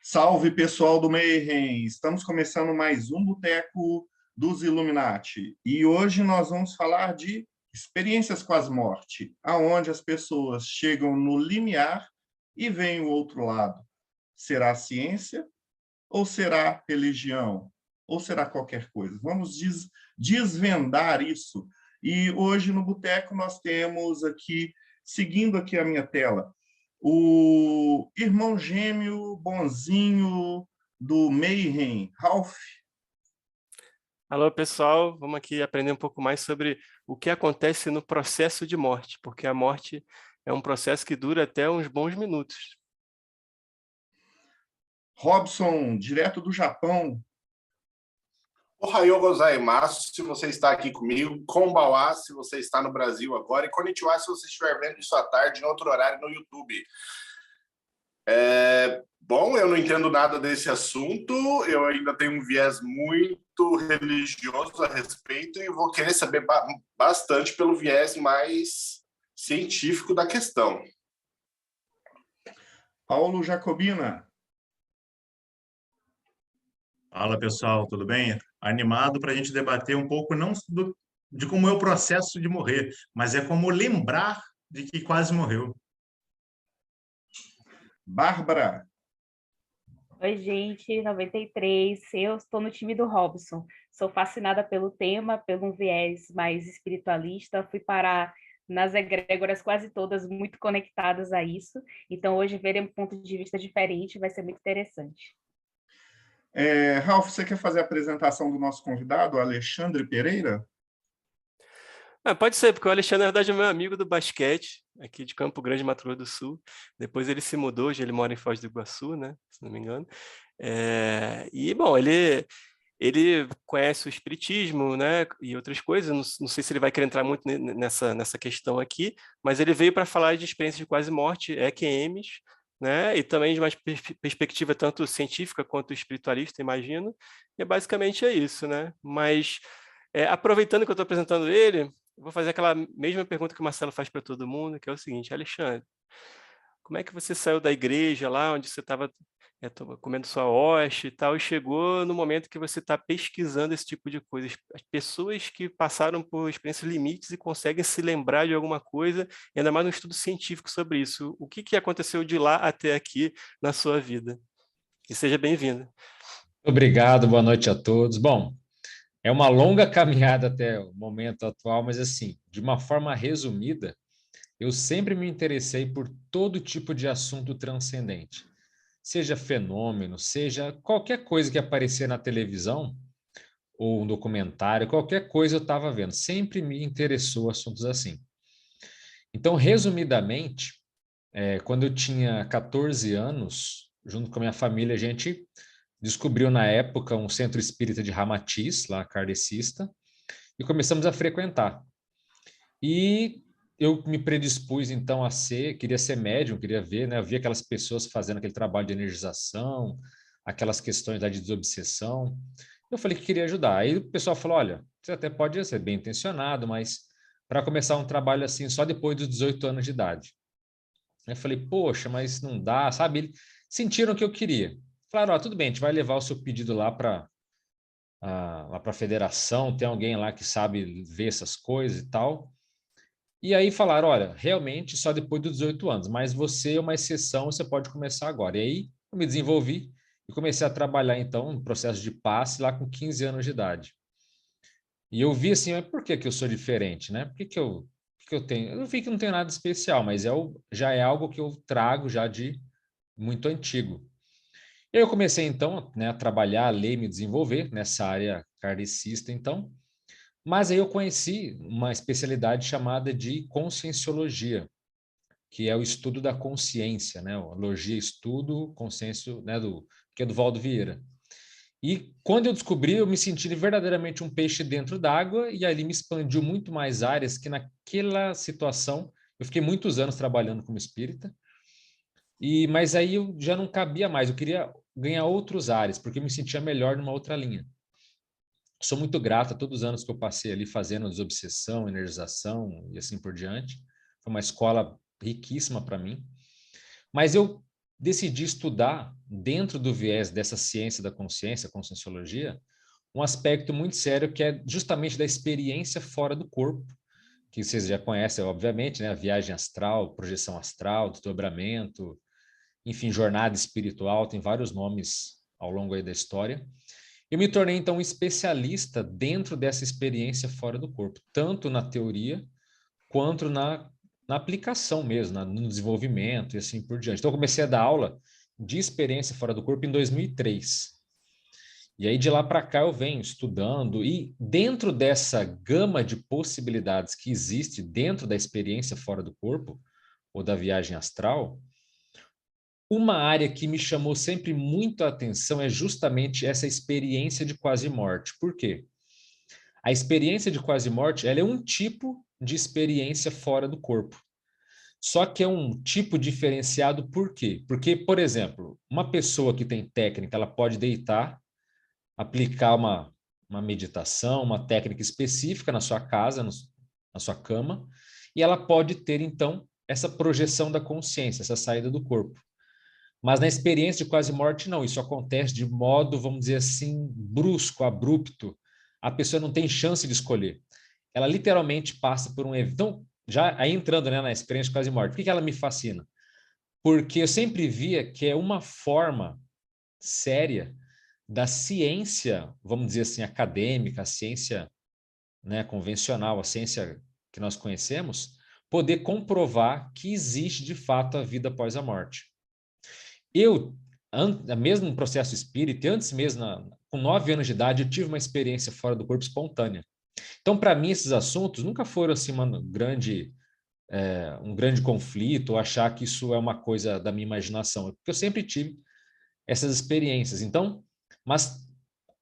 Salve, pessoal do Mayhem! Estamos começando mais um Boteco dos Illuminati. E hoje nós vamos falar de experiências com as mortes, aonde as pessoas chegam no limiar e veem o outro lado. Será ciência? Ou será religião? Ou será qualquer coisa? Vamos desvendar isso. E hoje no Boteco nós temos aqui, seguindo aqui a minha tela, o irmão gêmeo bonzinho do Mayhem, Ralph. Alô, pessoal, vamos aqui aprender um pouco mais sobre o que acontece no processo de morte, porque a morte é um processo que dura até uns bons minutos. Robson, direto do Japão. Ohayou gozaimasu, se você está aqui comigo. Konbanwa, se você está no Brasil agora. E konnichiwa, se você estiver vendo isso à tarde, em outro horário, no YouTube. Bom, eu não entendo nada desse assunto. Eu ainda tenho um viés muito religioso a respeito e vou querer saber bastante pelo viés mais científico da questão. Paulo Jacobina. Fala, pessoal, tudo bem? Animado para a gente debater um pouco não de como é o processo de morrer, mas é como lembrar de que quase morreu. Bárbara. Oi, gente, 93. Eu estou no time do Robson. Sou fascinada pelo tema, pelo um viés mais espiritualista. Fui parar nas egrégoras quase todas muito conectadas a isso. Então, hoje, ver um ponto de vista diferente vai ser muito interessante. Ralph, você quer fazer a apresentação do nosso convidado, Alexandre Pereira? Pode ser, porque o Alexandre, na verdade, é meu amigo do basquete, aqui de Campo Grande, Mato Grosso do Sul. Depois ele se mudou, hoje ele mora em Foz do Iguaçu, né? Se não me engano. Bom, ele conhece o espiritismo, né, e outras coisas. Não sei se ele vai querer entrar muito nessa questão aqui, mas ele veio para falar de experiências de quase morte, EQMs, né, e também de uma perspectiva tanto científica quanto espiritualista, imagino. E basicamente é isso, né? Mas aproveitando que eu estou apresentando ele, eu vou fazer aquela mesma pergunta que o Marcelo faz para todo mundo, que é o seguinte: Alexandre, como é que você saiu da igreja lá onde você estava comendo sua hoste e tal, e chegou no momento que você está pesquisando esse tipo de coisa? As pessoas que passaram por experiências limites e conseguem se lembrar de alguma coisa, e ainda mais um estudo científico sobre isso. O que aconteceu de lá até aqui na sua vida? E seja bem-vindo. Obrigado, boa noite a todos. Bom, é uma longa caminhada até o momento atual, mas assim, de uma forma resumida, eu sempre me interessei por todo tipo de assunto transcendente. Seja fenômeno, seja qualquer coisa que aparecer na televisão, ou um documentário, qualquer coisa eu estava vendo. Sempre me interessou assuntos assim. Então, resumidamente, quando eu tinha 14 anos, junto com a minha família, a gente descobriu na época um centro espírita de Ramatiz, lá kardecista, e começamos a frequentar. E eu me predispus então queria ser médium, queria ver, né? Eu via aquelas pessoas fazendo aquele trabalho de energização, aquelas questões da desobsessão. Eu falei que queria ajudar. Aí o pessoal falou: olha, você até pode ser bem intencionado, mas para começar um trabalho assim só depois dos 18 anos de idade. Eu falei: poxa, mas não dá, sabe? Eles sentiram o que eu queria. Falaram: ó, tudo bem, a gente vai levar o seu pedido lá para a federação, tem alguém lá que sabe ver essas coisas e tal. E aí falaram: olha, realmente só depois dos 18 anos, mas você é uma exceção, você pode começar agora. E aí eu me desenvolvi e comecei a trabalhar então no processo de passe lá com 15 anos de idade. E eu vi assim: mas por que eu sou diferente, né? Por que eu tenho? Eu vi que não tem nada especial, mas já é algo que eu trago já de muito antigo. E aí eu comecei então, né, a trabalhar, a ler e me desenvolver nessa área kardecista então. Mas aí eu conheci uma especialidade chamada de conscienciologia, que é o estudo da consciência, né? Logia, estudo, consciência, né? Que é do Valdo Vieira. E quando eu descobri, eu me senti verdadeiramente um peixe dentro d'água, e ali me expandiu muito mais áreas que naquela situação. Eu fiquei muitos anos trabalhando como espírita, mas aí eu já não cabia mais, eu queria ganhar outros ares, porque eu me sentia melhor numa outra linha. Sou muito grato a todos os anos que eu passei ali fazendo desobsessão, energização e assim por diante. Foi uma escola riquíssima para mim. Mas eu decidi estudar, dentro do viés dessa ciência da consciência, conscienciologia, um aspecto muito sério que é justamente da experiência fora do corpo, que vocês já conhecem, obviamente, né? A viagem astral, projeção astral, desdobramento, enfim, jornada espiritual, tem vários nomes ao longo aí da história. Eu me tornei, então, um especialista dentro dessa experiência fora do corpo, tanto na teoria quanto na aplicação mesmo, no desenvolvimento e assim por diante. Então, eu comecei a dar aula de experiência fora do corpo em 2003. E aí, de lá para cá, eu venho estudando, e dentro dessa gama de possibilidades que existe dentro da experiência fora do corpo, ou da viagem astral, uma área que me chamou sempre muito a atenção é justamente essa experiência de quase morte. Por quê? A experiência de quase morte, ela é um tipo de experiência fora do corpo. Só que é um tipo diferenciado por quê? Porque, por exemplo, uma pessoa que tem técnica, ela pode deitar, aplicar uma meditação, uma técnica específica na sua casa, na sua cama, e ela pode ter, então, essa projeção da consciência, essa saída do corpo. Mas na experiência de quase morte, não. Isso acontece de modo, vamos dizer assim, brusco, abrupto. A pessoa não tem chance de escolher. Ela literalmente passa por um evento. Então, já aí entrando, né, na experiência de quase morte, por que ela me fascina? Porque eu sempre via que é uma forma séria da ciência, vamos dizer assim, acadêmica, a ciência, né, convencional, a ciência que nós conhecemos, poder comprovar que existe de fato a vida após a morte. Eu, mesmo no processo espírita, antes mesmo, com 9 anos de idade, eu tive uma experiência fora do corpo espontânea. Então, para mim, esses assuntos nunca foram assim um grande conflito, ou achar que isso é uma coisa da minha imaginação, porque eu sempre tive essas experiências. Então, mas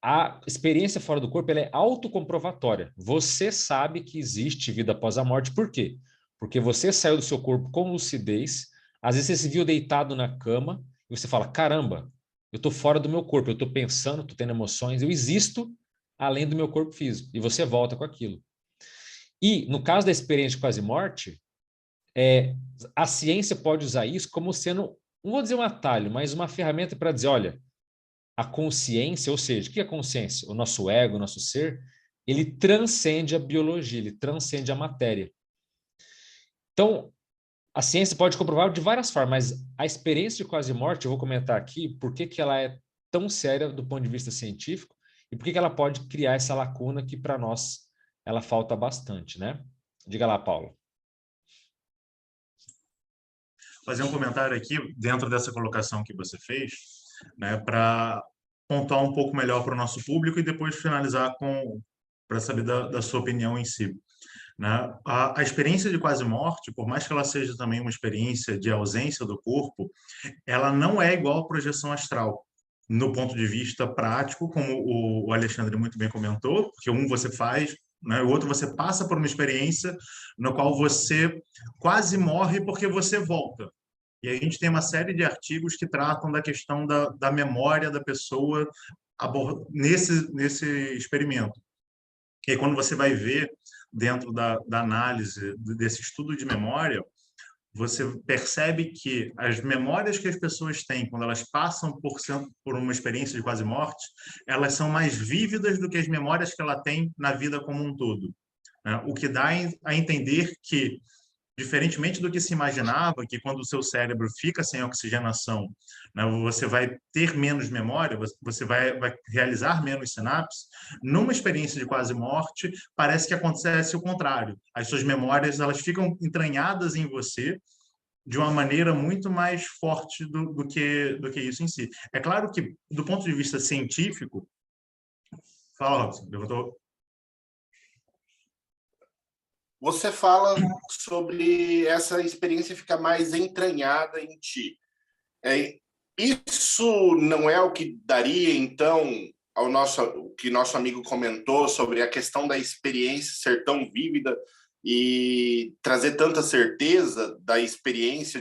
a experiência fora do corpo, ela é autocomprovatória. Você sabe que existe vida após a morte. Por quê? Porque você saiu do seu corpo com lucidez, às vezes você se viu deitado na cama, e você fala, caramba, eu estou fora do meu corpo, eu estou pensando, estou tendo emoções, eu existo além do meu corpo físico, e você volta com aquilo. E, no caso da experiência de quase morte, a ciência pode usar isso como sendo, não vou dizer um atalho, mas uma ferramenta para dizer, olha, a consciência, ou seja, o que é a consciência? O nosso ego, o nosso ser, ele transcende a biologia, ele transcende a matéria. Então, a ciência pode comprovar de várias formas, mas a experiência de quase morte, eu vou comentar aqui por que ela é tão séria do ponto de vista científico e por que ela pode criar essa lacuna que para nós ela falta bastante, né? Diga lá, Paulo. Fazer um comentário aqui dentro dessa colocação que você fez, né, para pontuar um pouco melhor para o nosso público e depois finalizar para saber da sua opinião em si. Né? A experiência de quase morte, por mais que ela seja também uma experiência de ausência do corpo, ela não é igual à projeção astral, no ponto de vista prático, como o Alexandre muito bem comentou, porque um você faz, né, o outro você passa por uma experiência no qual você quase morre porque você volta. E a gente tem uma série de artigos que tratam da questão da memória da pessoa nesse experimento. E aí, quando você vai ver dentro da análise desse estudo de memória, você percebe que as memórias que as pessoas têm quando elas passam por uma experiência de quase morte, elas são mais vívidas do que as memórias que ela tem na vida como um todo, né? O que dá a entender que, diferentemente do que se imaginava, que quando o seu cérebro fica sem oxigenação, né, você vai ter menos memória, você vai realizar menos sinapses, numa experiência de quase morte, parece que acontece o contrário. As suas memórias elas ficam entranhadas em você de uma maneira muito mais forte do que isso em si. É claro que, do ponto de vista científico... Fala, Robson, levantou... Você fala sobre essa experiência ficar mais entranhada em ti. Isso não é o que daria, então, o que nosso amigo comentou sobre a questão da experiência ser tão vívida e trazer tanta certeza da experiência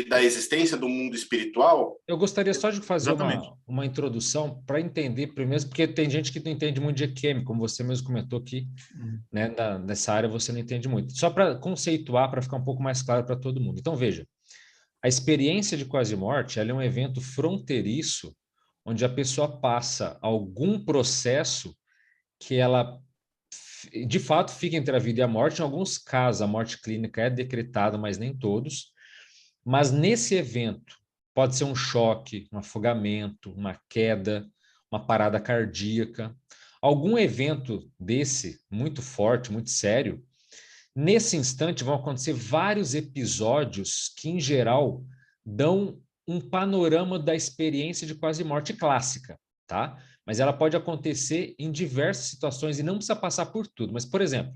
da existência do mundo espiritual? Eu gostaria só de fazer Exatamente. uma introdução para entender primeiro, porque tem gente que não entende muito de química, como você mesmo comentou aqui, né, nessa área você não entende muito. Só para conceituar, para ficar um pouco mais claro para todo mundo. Então, veja, A experiência de quase morte, ela é um evento fronteiriço onde a pessoa passa algum processo que ela, de fato, fica entre a vida e a morte. Em alguns casos, a morte clínica é decretada, mas nem todos. Mas nesse evento, pode ser um choque, um afogamento, uma queda, uma parada cardíaca, algum evento desse, muito forte, muito sério. Nesse instante, vão acontecer vários episódios que, em geral, dão um panorama da experiência de quase morte clássica, tá? Mas ela pode acontecer em diversas situações e não precisa passar por tudo. Mas, por exemplo,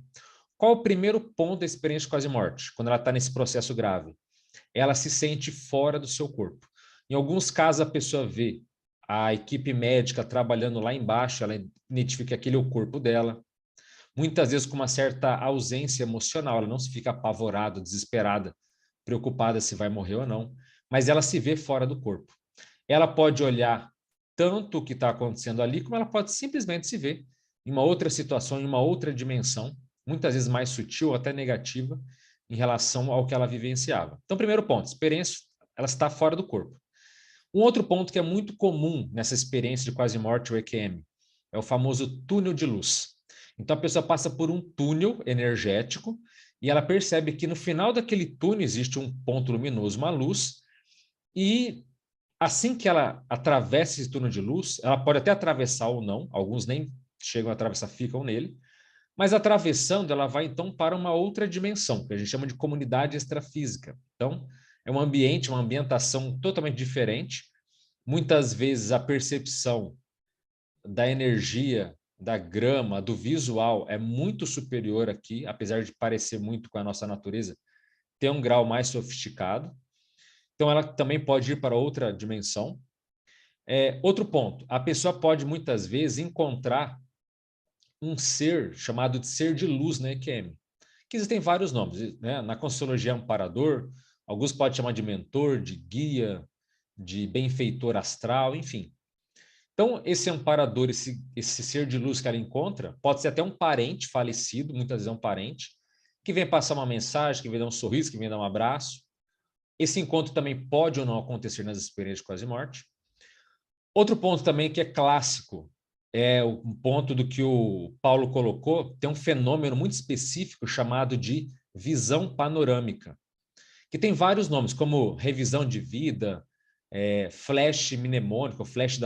qual o primeiro ponto da experiência de quase morte, quando ela está nesse processo grave? Ela se sente fora do seu corpo. Em alguns casos, a pessoa vê a equipe médica trabalhando lá embaixo, ela identifica que aquele é o corpo dela, muitas vezes com uma certa ausência emocional, ela não se fica apavorada, desesperada, preocupada se vai morrer ou não, mas ela se vê fora do corpo. Ela pode olhar tanto o que está acontecendo ali, como ela pode simplesmente se ver em uma outra situação, em uma outra dimensão, muitas vezes mais sutil, até negativa, em relação ao que ela vivenciava. Então, primeiro ponto, experiência, ela está fora do corpo. Um outro ponto que é muito comum nessa experiência de quase morte, o EQM, é o famoso túnel de luz. Então, a pessoa passa por um túnel energético e ela percebe que no final daquele túnel existe um ponto luminoso, uma luz, e assim que ela atravessa esse túnel de luz, ela pode até atravessar ou não, alguns nem chegam a atravessar, ficam nele, mas atravessando, ela vai então para uma outra dimensão, que a gente chama de comunidade extrafísica. Então, é um ambiente, uma ambientação totalmente diferente. Muitas vezes a percepção da energia, da grama, do visual é muito superior aqui, apesar de parecer muito com a nossa natureza, tem um grau mais sofisticado. Então, ela também pode ir para outra dimensão. Outro ponto, a pessoa pode muitas vezes encontrar um ser chamado de ser de luz na EQM, que existem vários nomes, né? Na Conscienciologia amparador, alguns podem chamar de mentor, de guia, de benfeitor astral, enfim. Então, esse amparador, esse ser de luz que ela encontra, pode ser até um parente falecido, muitas vezes é um parente, que vem passar uma mensagem, que vem dar um sorriso, que vem dar um abraço. Esse encontro também pode ou não acontecer nas experiências de quase morte. Outro ponto também que é clássico, é o ponto do que o Paulo colocou, tem um fenômeno muito específico chamado de visão panorâmica, que tem vários nomes, como revisão de vida, flash mnemônico, flash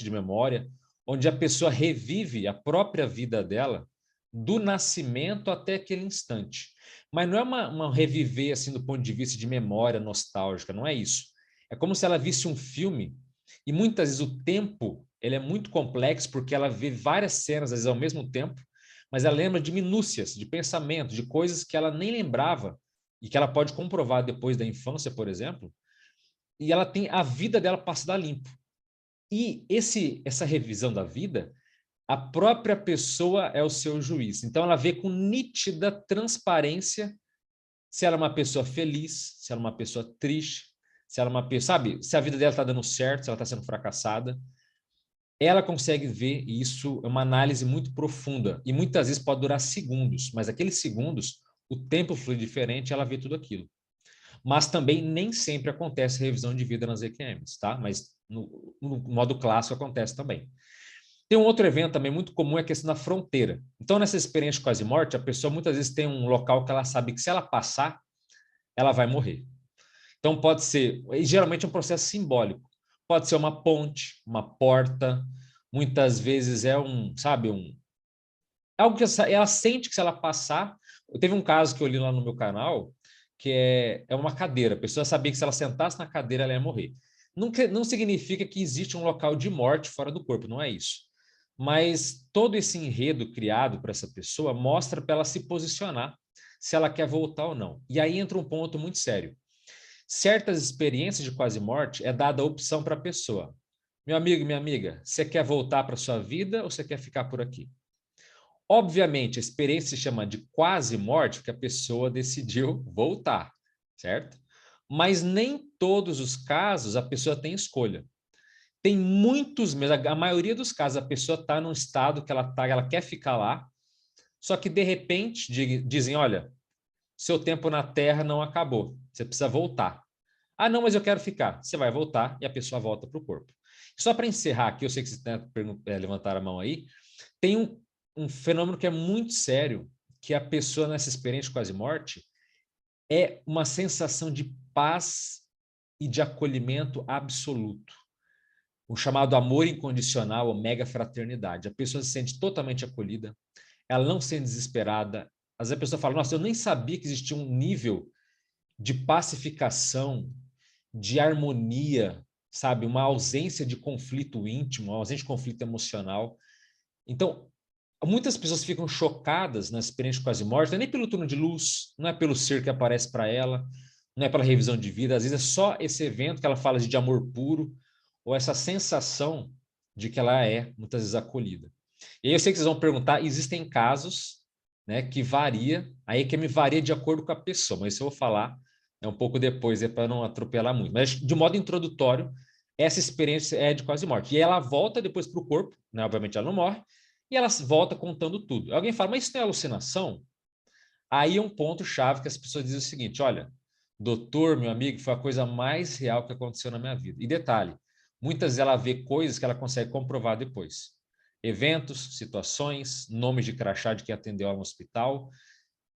de memória, onde a pessoa revive a própria vida dela do nascimento até aquele instante. Mas não é uma reviver assim do ponto de vista de memória nostálgica, não é isso. É como se ela visse um filme e muitas vezes o tempo ele é muito complexo porque ela vê várias cenas às vezes ao mesmo tempo, mas ela lembra de minúcias, de pensamentos, de coisas que ela nem lembrava e que ela pode comprovar depois da infância, por exemplo, e ela tem a vida dela passada limpo. E essa revisão da vida, a própria pessoa é o seu juiz. Então ela vê com nítida transparência se ela é uma pessoa feliz, se ela é uma pessoa triste, se ela é uma pessoa, sabe, se a vida dela está dando certo, se ela está sendo fracassada. Ela consegue ver, e isso é uma análise muito profunda, e muitas vezes pode durar segundos, mas aqueles segundos, o tempo flui diferente, ela vê tudo aquilo. Mas também nem sempre acontece revisão de vida nas EQMs, tá? Mas no modo clássico acontece também. Tem um outro evento também muito comum, é a questão da fronteira. Então, nessa experiência de quase morte, a pessoa muitas vezes tem um local que ela sabe que se ela passar, ela vai morrer. Então, pode ser, e geralmente é um processo simbólico. Pode ser uma ponte, uma porta, muitas vezes é algo que ela sente que se ela passar. Teve um caso que eu li lá no meu canal, que é uma cadeira. A pessoa sabia que se ela sentasse na cadeira, ela ia morrer. Não significa que existe um local de morte fora do corpo, não é isso. Mas todo esse enredo criado para essa pessoa mostra para ela se posicionar, se ela quer voltar ou não. E aí entra um ponto muito sério. Certas experiências de quase morte é dada a opção para a pessoa. Meu amigo, minha amiga, você quer voltar para a sua vida ou você quer ficar por aqui? Obviamente, a experiência se chama de quase morte porque a pessoa decidiu voltar, certo? Mas nem todos os casos a pessoa tem escolha. Tem muitos, a maioria dos casos a pessoa está num estado que ela quer ficar lá, só que de repente dizem, olha, seu tempo na Terra não acabou, você precisa voltar. Ah, não, mas eu quero ficar. Você vai voltar e a pessoa volta para o corpo. Só para encerrar aqui, eu sei que vocês levantaram a mão aí, tem um fenômeno que é muito sério, que a pessoa nessa experiência de quase morte é uma sensação de paz e de acolhimento absoluto. O chamado amor incondicional, ou mega fraternidade. A pessoa se sente totalmente acolhida, ela não se sente desesperada. Às vezes a pessoa fala, nossa, eu nem sabia que existia um nível de pacificação, de harmonia, sabe? Uma ausência de conflito íntimo, uma ausência de conflito emocional. Então, muitas pessoas ficam chocadas na experiência de quase morte, não é nem pelo túnel de luz, não é pelo ser que aparece para ela, não é pela revisão de vida, às vezes é só esse evento que ela fala de amor puro, ou essa sensação de que ela é, muitas vezes, acolhida. E aí eu sei que vocês vão perguntar, existem casos, né, que varia, aí que me varia de acordo com a pessoa, mas isso eu vou falar um pouco depois, para não atropelar muito. Mas, de modo introdutório, essa experiência é de quase morte. E ela volta depois para o corpo, né, obviamente ela não morre, e ela volta contando tudo. Alguém fala, mas isso não é alucinação? Aí é um ponto-chave que as pessoas dizem o seguinte, olha, doutor, meu amigo, foi a coisa mais real que aconteceu na minha vida. E detalhe, muitas vezes ela vê coisas que ela consegue comprovar depois. Eventos, situações, nomes de crachá de quem atendeu ela no hospital.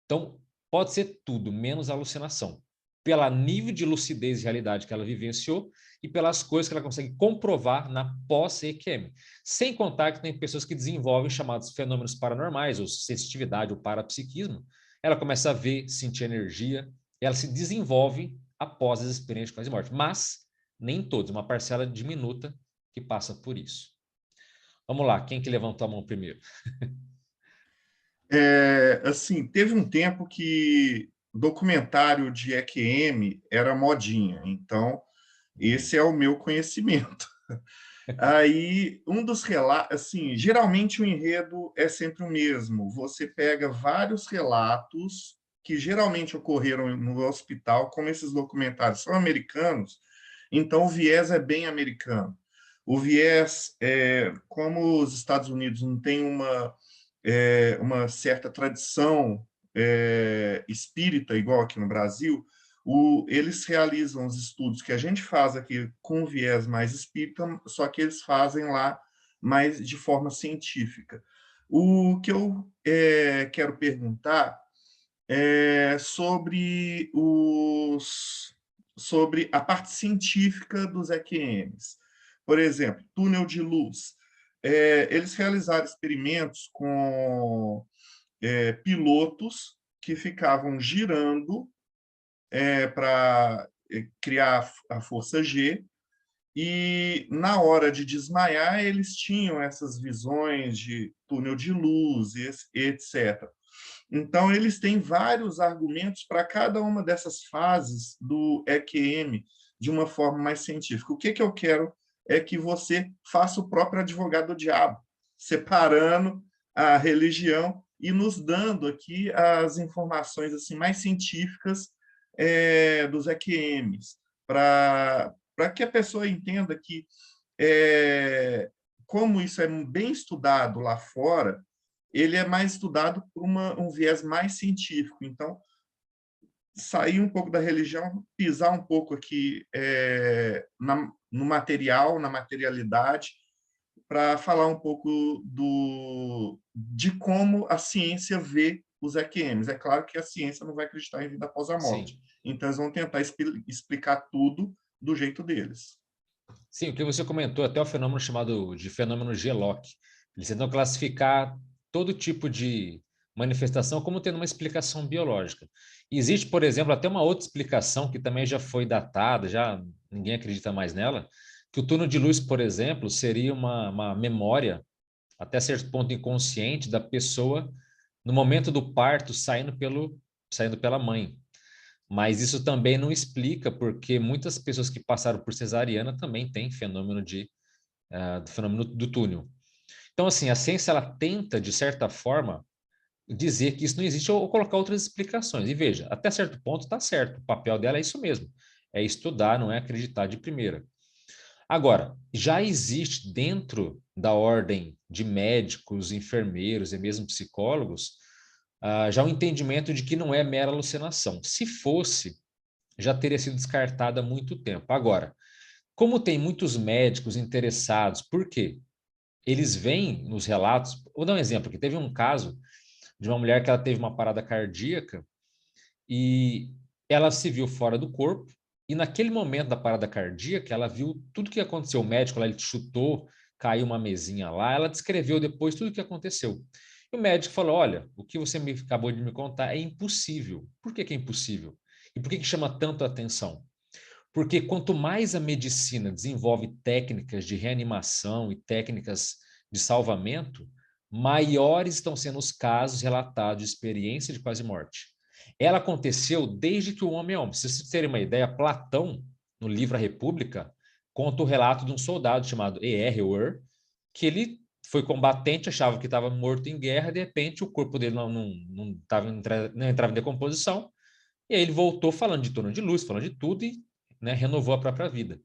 Então, pode ser tudo, menos alucinação. Pelo nível de lucidez e realidade que ela vivenciou e pelas coisas que ela consegue comprovar na pós-EQM. Sem contar que tem pessoas que desenvolvem chamados fenômenos paranormais, ou sensitividade, ou parapsiquismo. Ela começa a ver, sentir energia, ela se desenvolve após as experiências de quase morte. Mas nem todos, uma parcela diminuta que passa por isso. Vamos lá, quem que levantou a mão primeiro? Assim, teve um tempo que documentário de EQM era modinha, então esse é o meu conhecimento. Aí, um dos relatos, assim, geralmente o enredo é sempre o mesmo. Você pega vários relatos que geralmente ocorreram no hospital, como esses documentários são americanos, então o viés é bem americano. O viés, como os Estados Unidos não tem uma certa tradição espírita, igual aqui no Brasil, eles realizam os estudos que a gente faz aqui com viés mais espírita, só que eles fazem lá mais de forma científica. O que eu quero perguntar é sobre a parte científica dos EQMs. Por exemplo, túnel de luz. Eles realizaram experimentos com pilotos que ficavam girando para criar a força G, e na hora de desmaiar, eles tinham essas visões de túnel de luz, etc. Então, eles têm vários argumentos para cada uma dessas fases do EQM de uma forma mais científica. O que eu quero é que você faça o próprio advogado do diabo, separando a religião e nos dando aqui as informações assim mais científicas dos EQMs, para que a pessoa entenda que, como isso é bem estudado lá fora, ele é mais estudado por um viés mais científico. Então, sair um pouco da religião, pisar um pouco aqui no material, na materialidade, para falar um pouco de como a ciência vê os EQMs. É claro que a ciência não vai acreditar em vida após a morte. Sim. Então, eles vão tentar explicar tudo do jeito deles. Sim, o que você comentou, até o fenômeno chamado de fenômeno G-Lock. Eles tentam classificar todo tipo de manifestação como tendo uma explicação biológica. E existe, por exemplo, até uma outra explicação que também já foi datada, já ninguém acredita mais nela, que o túnel de luz, por exemplo, seria uma memória, até certo ponto inconsciente, da pessoa no momento do parto saindo pela mãe. Mas isso também não explica, porque muitas pessoas que passaram por cesariana também têm fenômeno fenômeno do túnel. Então, assim, a ciência ela tenta, de certa forma, dizer que isso não existe ou colocar outras explicações. E veja, até certo ponto está certo, o papel dela é isso mesmo, é estudar, não é acreditar de primeira. Agora, já existe dentro da ordem de médicos, enfermeiros e mesmo psicólogos, já o entendimento de que não é mera alucinação. Se fosse, já teria sido descartada há muito tempo. Agora, como tem muitos médicos interessados, por quê? Eles veem nos relatos, vou dar um exemplo aqui, teve um caso de uma mulher que ela teve uma parada cardíaca e ela se viu fora do corpo, e naquele momento da parada cardíaca, ela viu tudo que aconteceu. O médico lá, ele chutou, caiu uma mesinha lá, ela descreveu depois tudo o que aconteceu. E o médico falou, olha, o que você acabou de me contar é impossível. Por que que é impossível? E por que que chama tanto a atenção? Porque quanto mais a medicina desenvolve técnicas de reanimação e técnicas de salvamento, maiores estão sendo os casos relatados de experiência de quase morte. Ela aconteceu desde que o homem é homem. Se vocês terem uma ideia, Platão, no livro A República, conta o relato de um soldado chamado E.R. Ur, que ele foi combatente, achava que estava morto em guerra, de repente o corpo dele não entrava em decomposição, e aí ele voltou falando de torno de luz, falando de tudo e, né, renovou a própria vida.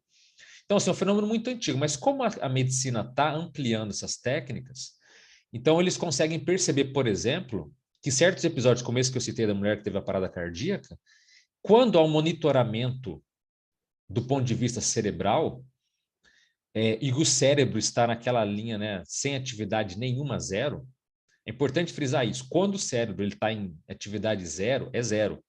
Então, assim, é um fenômeno muito antigo, mas como a medicina está ampliando essas técnicas, então eles conseguem perceber, por exemplo, que certos episódios como esse que eu citei da mulher que teve a parada cardíaca, quando há um monitoramento do ponto de vista cerebral, e o cérebro está naquela linha, né, sem atividade nenhuma, zero, é importante frisar isso. Quando o cérebro está em atividade zero, é zero.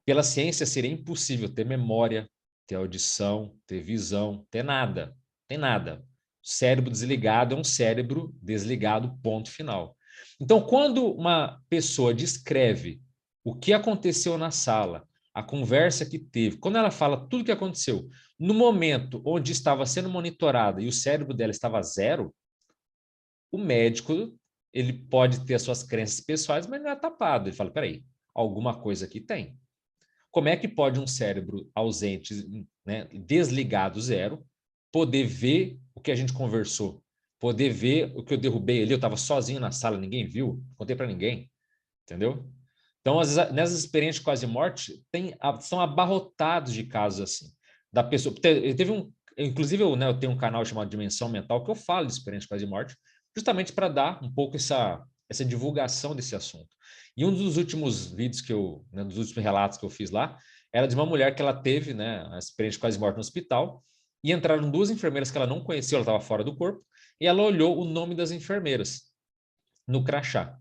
Pela ciência seria impossível ter memória, ter audição, ter visão, ter nada. Tem nada. Cérebro desligado é um cérebro desligado, ponto final. Então, quando uma pessoa descreve o que aconteceu na sala, a conversa que teve, quando ela fala tudo o que aconteceu, no momento onde estava sendo monitorada e o cérebro dela estava zero, o médico, ele pode ter as suas crenças pessoais, mas não é tapado. Ele fala, peraí, alguma coisa aqui tem. Como é que pode um cérebro ausente, né, desligado, zero, poder ver o que a gente conversou, poder ver o que eu derrubei ali, eu estava sozinho na sala, ninguém viu, não contei para ninguém, entendeu? Então, às vezes, nessas experiências de quase morte, são abarrotados de casos assim, da pessoa. Inclusive, eu tenho um canal chamado Dimensão Mental, que eu falo de experiência de quase morte, justamente para dar um pouco essa divulgação desse assunto. E um dos últimos vídeos dos últimos relatos que eu fiz lá, era de uma mulher que ela teve, né, a experiência de quase morte no hospital, e entraram duas enfermeiras que ela não conhecia, ela estava fora do corpo, e ela olhou o nome das enfermeiras no crachá.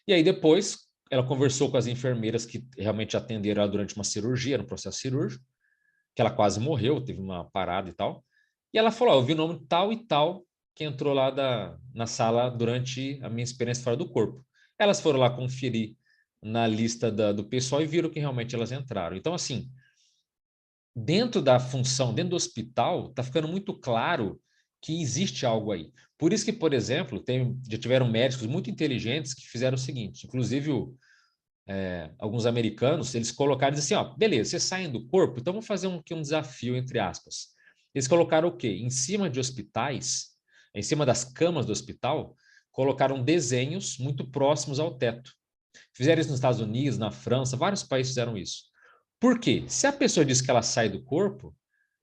E aí depois ela conversou com as enfermeiras que realmente atenderam ela durante uma cirurgia, no processo cirúrgico, que ela quase morreu, teve uma parada e tal. E ela falou, eu vi o nome tal e tal que entrou lá na sala durante a minha experiência fora do corpo. Elas foram lá conferir na lista do pessoal e viram que realmente elas entraram. Então, assim, dentro da função, dentro do hospital, está ficando muito claro que existe algo aí. Por isso que, por exemplo, já tiveram médicos muito inteligentes que fizeram o seguinte, inclusive alguns americanos, eles colocaram assim, ó, beleza, vocês saem do corpo, então vamos fazer um desafio, entre aspas. Eles colocaram o quê? Em cima de hospitais, em cima das camas do hospital, colocaram desenhos muito próximos ao teto. Fizeram isso nos Estados Unidos, na França, vários países fizeram isso. Por quê? Se a pessoa diz que ela sai do corpo,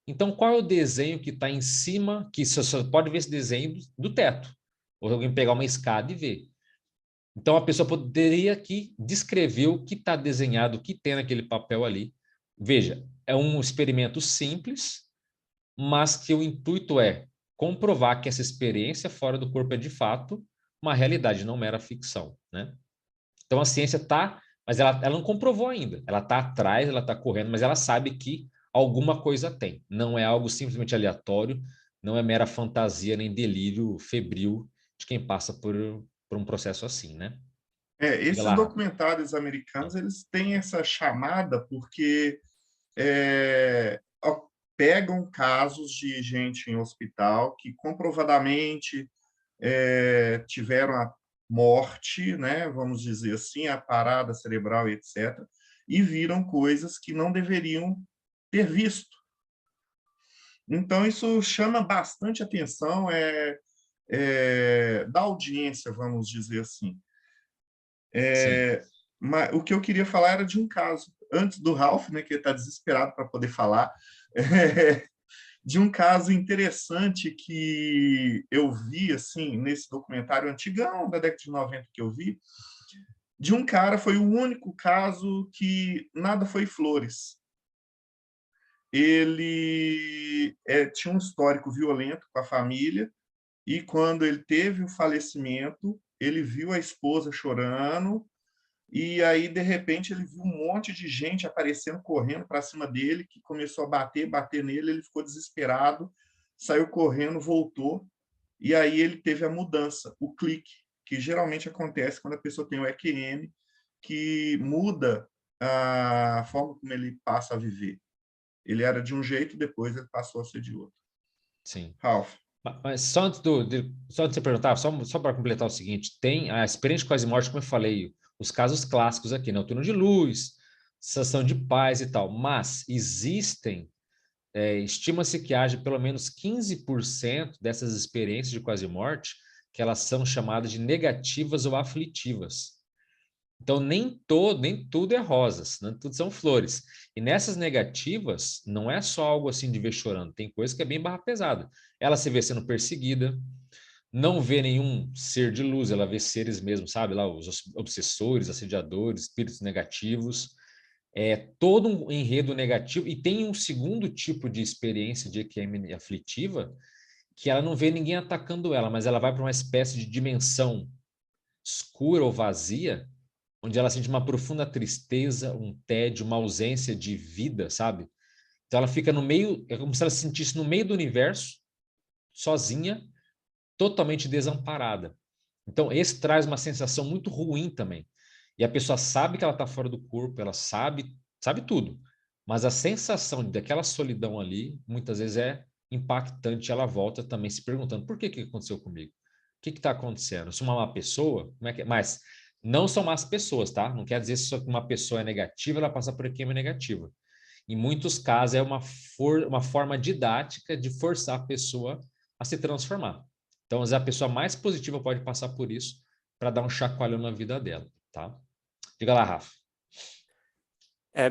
então qual é o desenho que está em cima, que você só pode ver esse desenho do teto? Ou alguém pegar uma escada e ver. Então, a pessoa poderia aqui descrever o que está desenhado, o que tem naquele papel ali. Veja, é um experimento simples, mas que o intuito é comprovar que essa experiência fora do corpo é, de fato, uma realidade, não mera ficção, né? Então, a ciência está, mas ela não comprovou ainda. Ela está atrás, ela está correndo, mas ela sabe que alguma coisa tem. Não é algo simplesmente aleatório, não é mera fantasia nem delírio febril de quem passa por um processo assim, né? Diga Esses lá, Rafa. documentários americanos, eles têm essa chamada porque pegam casos de gente em hospital que comprovadamente tiveram a morte, né, vamos dizer assim, a parada cerebral, etc., e viram coisas que não deveriam ter visto. Então, isso chama bastante atenção da audiência, vamos dizer assim. Sim, Mas o que eu queria falar era de um caso, antes do Ralph, né, que está desesperado para poder falar, de um caso interessante que eu vi assim nesse documentário antigão da década de 90 que eu vi, de um cara, foi o único caso que nada foi flores. ele tinha um histórico violento com a família, e quando ele teve o falecimento, ele viu a esposa chorando, e aí, de repente, ele viu um monte de gente aparecendo, correndo para cima dele, que começou a bater nele, ele ficou desesperado, saiu correndo, voltou, e aí ele teve a mudança, o clique, que geralmente acontece quando a pessoa tem o EQM, que muda a forma como ele passa a viver. Ele era de um jeito, depois ele passou a ser de outro. Sim. Ralph. Mas só antes de você perguntar, só para completar o seguinte, tem a experiência de quase morte, como eu falei, os casos clássicos aqui, né? O túnel de luz, sensação de paz e tal, mas existem, estima-se que haja pelo menos 15% dessas experiências de quase morte que elas são chamadas de negativas ou aflitivas. Então, nem tudo é rosas, nem tudo são flores. E nessas negativas, não é só algo assim de ver chorando, tem coisa que é bem barra pesada. Ela se vê sendo perseguida, não vê nenhum ser de luz, ela vê seres mesmo, sabe? Lá os obsessores, assediadores, espíritos negativos. É todo um enredo negativo. E tem um segundo tipo de experiência de EQM aflitiva, que ela não vê ninguém atacando ela, mas ela vai para uma espécie de dimensão escura ou vazia, onde ela sente uma profunda tristeza, um tédio, uma ausência de vida, sabe? Então ela fica no meio, é como se ela se sentisse no meio do universo, sozinha, totalmente desamparada. Então esse traz uma sensação muito ruim também. E a pessoa sabe que ela está fora do corpo, ela sabe tudo, mas a sensação daquela solidão ali, muitas vezes é impactante. Ela volta também se perguntando, por que aconteceu comigo? O que está acontecendo? Se uma má pessoa, como é que é? Mas não são más pessoas, tá? Não quer dizer que só que uma pessoa é negativa, ela passa por EQM negativa. Em muitos casos, é uma forma didática de forçar a pessoa a se transformar. Então, às vezes, a pessoa mais positiva pode passar por isso para dar um chacoalhão na vida dela, tá? Diga lá, Rafa.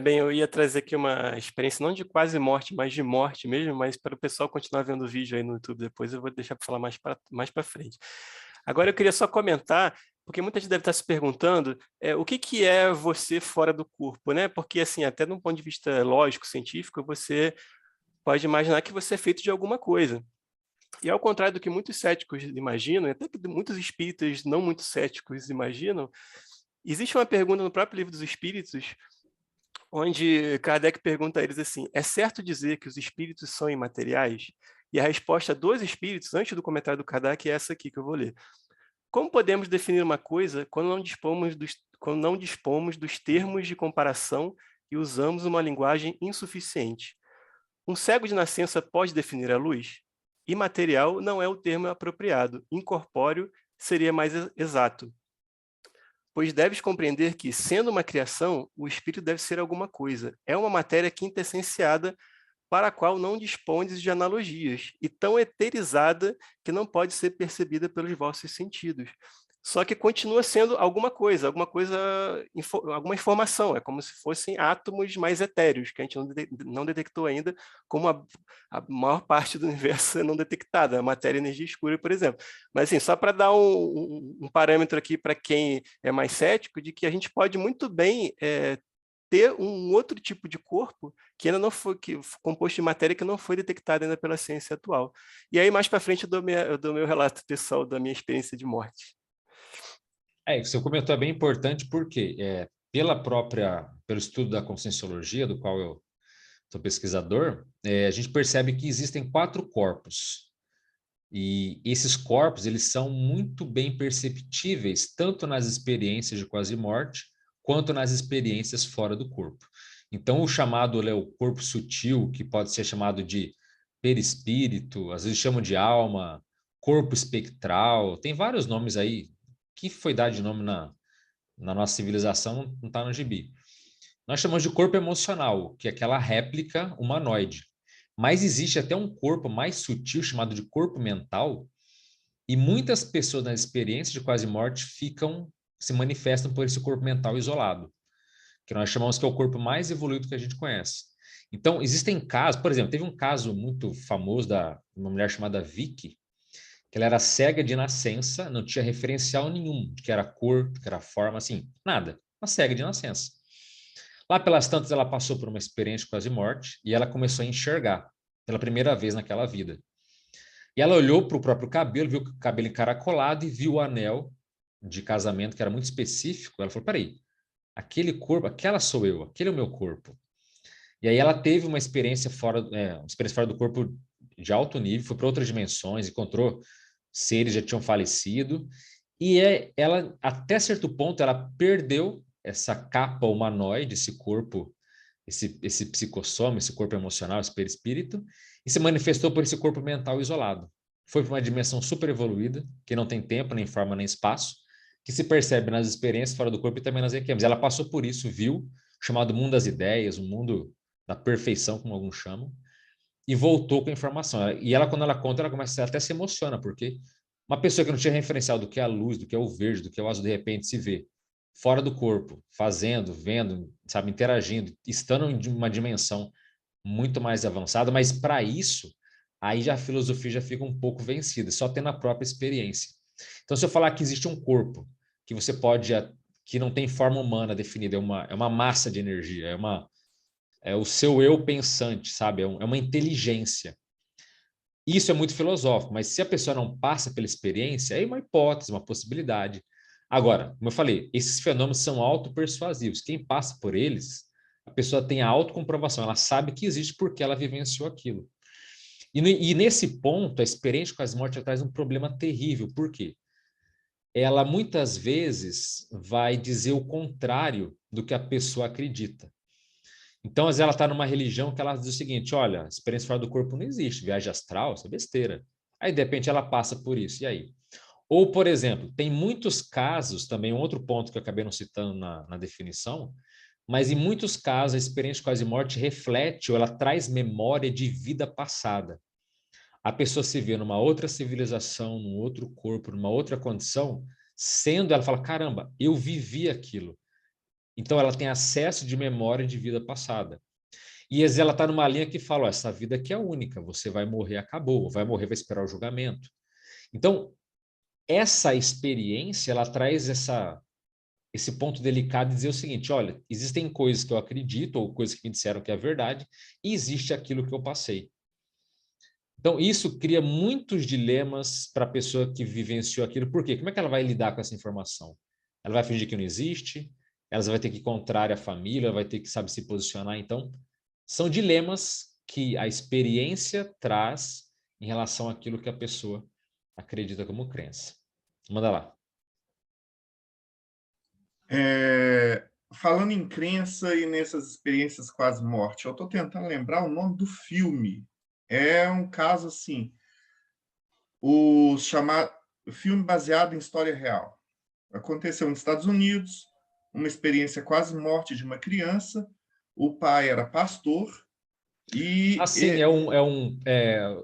Bem, eu ia trazer aqui uma experiência não de quase morte, mas de morte mesmo, mas para o pessoal continuar vendo o vídeo aí no YouTube depois, eu vou deixar para falar mais para frente. Agora eu queria só comentar, porque muita gente deve estar se perguntando o que é você fora do corpo, né? Porque, assim, até de um ponto de vista lógico, científico, você pode imaginar que você é feito de alguma coisa. E ao contrário do que muitos céticos imaginam, até que muitos espíritas não muito céticos imaginam, existe uma pergunta no próprio Livro dos Espíritos, onde Kardec pergunta a eles assim, é certo dizer que os espíritos são imateriais? E a resposta dos espíritos, antes do comentário do Kardec, é essa aqui que eu vou ler. Como podemos definir uma coisa quando não dispomos dos termos de comparação e usamos uma linguagem insuficiente? Um cego de nascença pode definir a luz? Imaterial não é o termo apropriado, incorpóreo seria mais exato. Pois deves compreender que, sendo uma criação, o espírito deve ser alguma coisa. É uma matéria quintessenciada para a qual não dispondes de analogias, e tão eterizada que não pode ser percebida pelos vossos sentidos. Só que continua sendo alguma coisa, alguma informação, é como se fossem átomos mais etéreos, que a gente não detectou ainda, como a maior parte do universo é não detectada, a matéria e energia escura, por exemplo. Mas, assim, só para dar um parâmetro aqui para quem é mais cético, de que a gente pode muito bem ter um outro tipo de corpo que ainda não foi composto de matéria que não foi detectada ainda pela ciência atual. E aí, mais para frente, eu dou meu relato pessoal da minha experiência de morte. O que você comentou é bem importante porque pelo estudo da conscienciologia, do qual eu sou pesquisador, a gente percebe que existem 4 corpos. E esses corpos, eles são muito bem perceptíveis, tanto nas experiências de quase morte, quanto nas experiências fora do corpo. Então, o chamado o corpo sutil, que pode ser chamado de perispírito, às vezes chamam de alma, corpo espectral, tem vários nomes aí, que foi dado de nome na nossa civilização, não está no gibi. Nós chamamos de corpo emocional, que é aquela réplica humanoide. Mas existe até um corpo mais sutil, chamado de corpo mental, e muitas pessoas nas experiências de quase morte se manifestam por esse corpo mental isolado, que nós chamamos que é o corpo mais evoluído que a gente conhece. Então, existem casos, por exemplo, teve um caso muito famoso de uma mulher chamada Vicky, que ela era cega de nascença, não tinha referencial nenhum, de que era cor, de que era forma, assim, nada. Uma cega de nascença. Lá pelas tantas, ela passou por uma experiência quase morte e ela começou a enxergar pela primeira vez naquela vida. E ela olhou para o próprio cabelo, viu o cabelo encaracolado e viu o anel de casamento, que era muito específico. Ela falou, peraí, aquele corpo, aquela sou eu, aquele é o meu corpo. E aí ela teve uma experiência fora do corpo de alto nível, foi para outras dimensões, encontrou seres que já tinham falecido, e ela, até certo ponto, ela perdeu essa capa humanoide, esse corpo, esse psicossoma, esse corpo emocional, esse perispírito, e se manifestou por esse corpo mental isolado. Foi para uma dimensão super evoluída, que não tem tempo, nem forma, nem espaço, que se percebe nas experiências fora do corpo e também nas requiemes. Ela passou por isso, viu, o chamado mundo das ideias, o mundo da perfeição, como alguns chamam, e voltou com a informação. E ela, quando ela conta, ela começa até se emociona, porque uma pessoa que não tinha referencial do que é a luz, do que é o verde, do que é o azul, de repente se vê fora do corpo, fazendo, vendo, sabe, interagindo, estando em uma dimensão muito mais avançada, mas para isso, aí já a filosofia já fica um pouco vencida, só tendo a própria experiência. Então, se eu falar que existe um corpo que você pode, que não tem forma humana definida, é uma massa de energia, é o seu eu pensante, sabe? É uma inteligência. Isso é muito filosófico, mas se a pessoa não passa pela experiência, é uma hipótese, uma possibilidade. Agora, como eu falei, esses fenômenos são autopersuasivos. Quem passa por eles, a pessoa tem a autocomprovação, ela sabe que existe porque ela vivenciou aquilo. E nesse ponto, a experiência com as mortes traz um problema terrível. Por quê? Ela muitas vezes vai dizer o contrário do que a pessoa acredita. Então, às vezes ela está numa religião que ela diz o seguinte, olha, experiência fora do corpo não existe, viagem astral, isso é besteira. Aí, de repente, ela passa por isso, e aí? Ou, por exemplo, tem muitos casos, também um outro ponto que eu acabei não citando na definição, mas em muitos casos a experiência de quase morte reflete ou ela traz memória de vida passada. A pessoa se vê numa outra civilização, num outro corpo, numa outra condição, sendo ela fala, caramba, eu vivi aquilo. Então, ela tem acesso de memória de vida passada. E às vezes ela está numa linha que fala, ó, essa vida aqui é única, você vai morrer, acabou, vai morrer, vai esperar o julgamento. Então, essa experiência, ela traz esse ponto delicado de dizer o seguinte, olha, existem coisas que eu acredito, ou coisas que me disseram que é verdade, e existe aquilo que eu passei. Então, isso cria muitos dilemas para a pessoa que vivenciou aquilo. Por quê? Como é que ela vai lidar com essa informação? Ela vai fingir que não existe? Ela vai ter que ir contrária à família, vai ter que, sabe, se posicionar. Então, são dilemas que a experiência traz em relação àquilo que a pessoa acredita como crença. Manda lá. Falando em crença e nessas experiências quase morte, eu estou tentando lembrar o nome do filme. É um caso assim, o chamado filme baseado em história real. Aconteceu nos Estados Unidos, uma experiência quase morte de uma criança. O pai era pastor e Assim,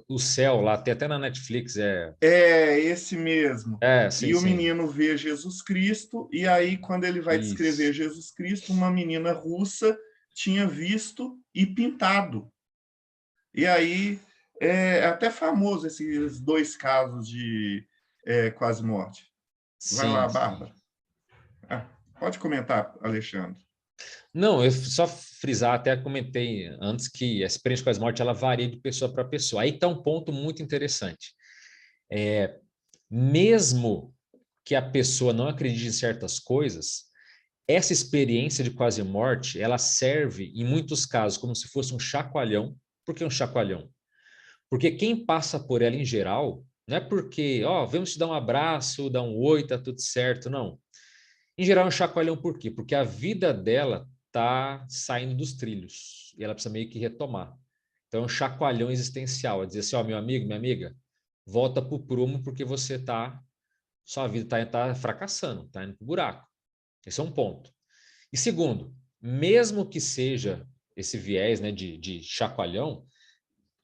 o céu lá, tem até na Netflix, esse mesmo. sim, E o sim. menino vê Jesus Cristo, e aí, quando ele vai descrever Isso. Jesus Cristo, uma menina russa tinha visto e pintado. E aí, é até famoso esses dois casos de quase morte. Vai lá, Sim. Bárbara. Pode comentar, Alexandre. Não, eu só frisar, até comentei antes que a experiência com as mortes ela varia de pessoa para pessoa. Aí está um ponto muito interessante. Mesmo que a pessoa não acredite em certas coisas, essa experiência de quase morte, ela serve, em muitos casos, como se fosse um chacoalhão. Por que um chacoalhão? Porque quem passa por ela em geral, não é porque, vamos te dar um abraço, dar um oi, tá tudo certo, não. Em geral, é um chacoalhão por quê? Porque a vida dela tá saindo dos trilhos e ela precisa meio que retomar. Então, é um chacoalhão existencial, é dizer assim, meu amigo, minha amiga, volta pro prumo porque sua vida tá fracassando, tá indo pro buraco. Esse é um ponto. E segundo, mesmo que seja esse viés, né, de chacoalhão,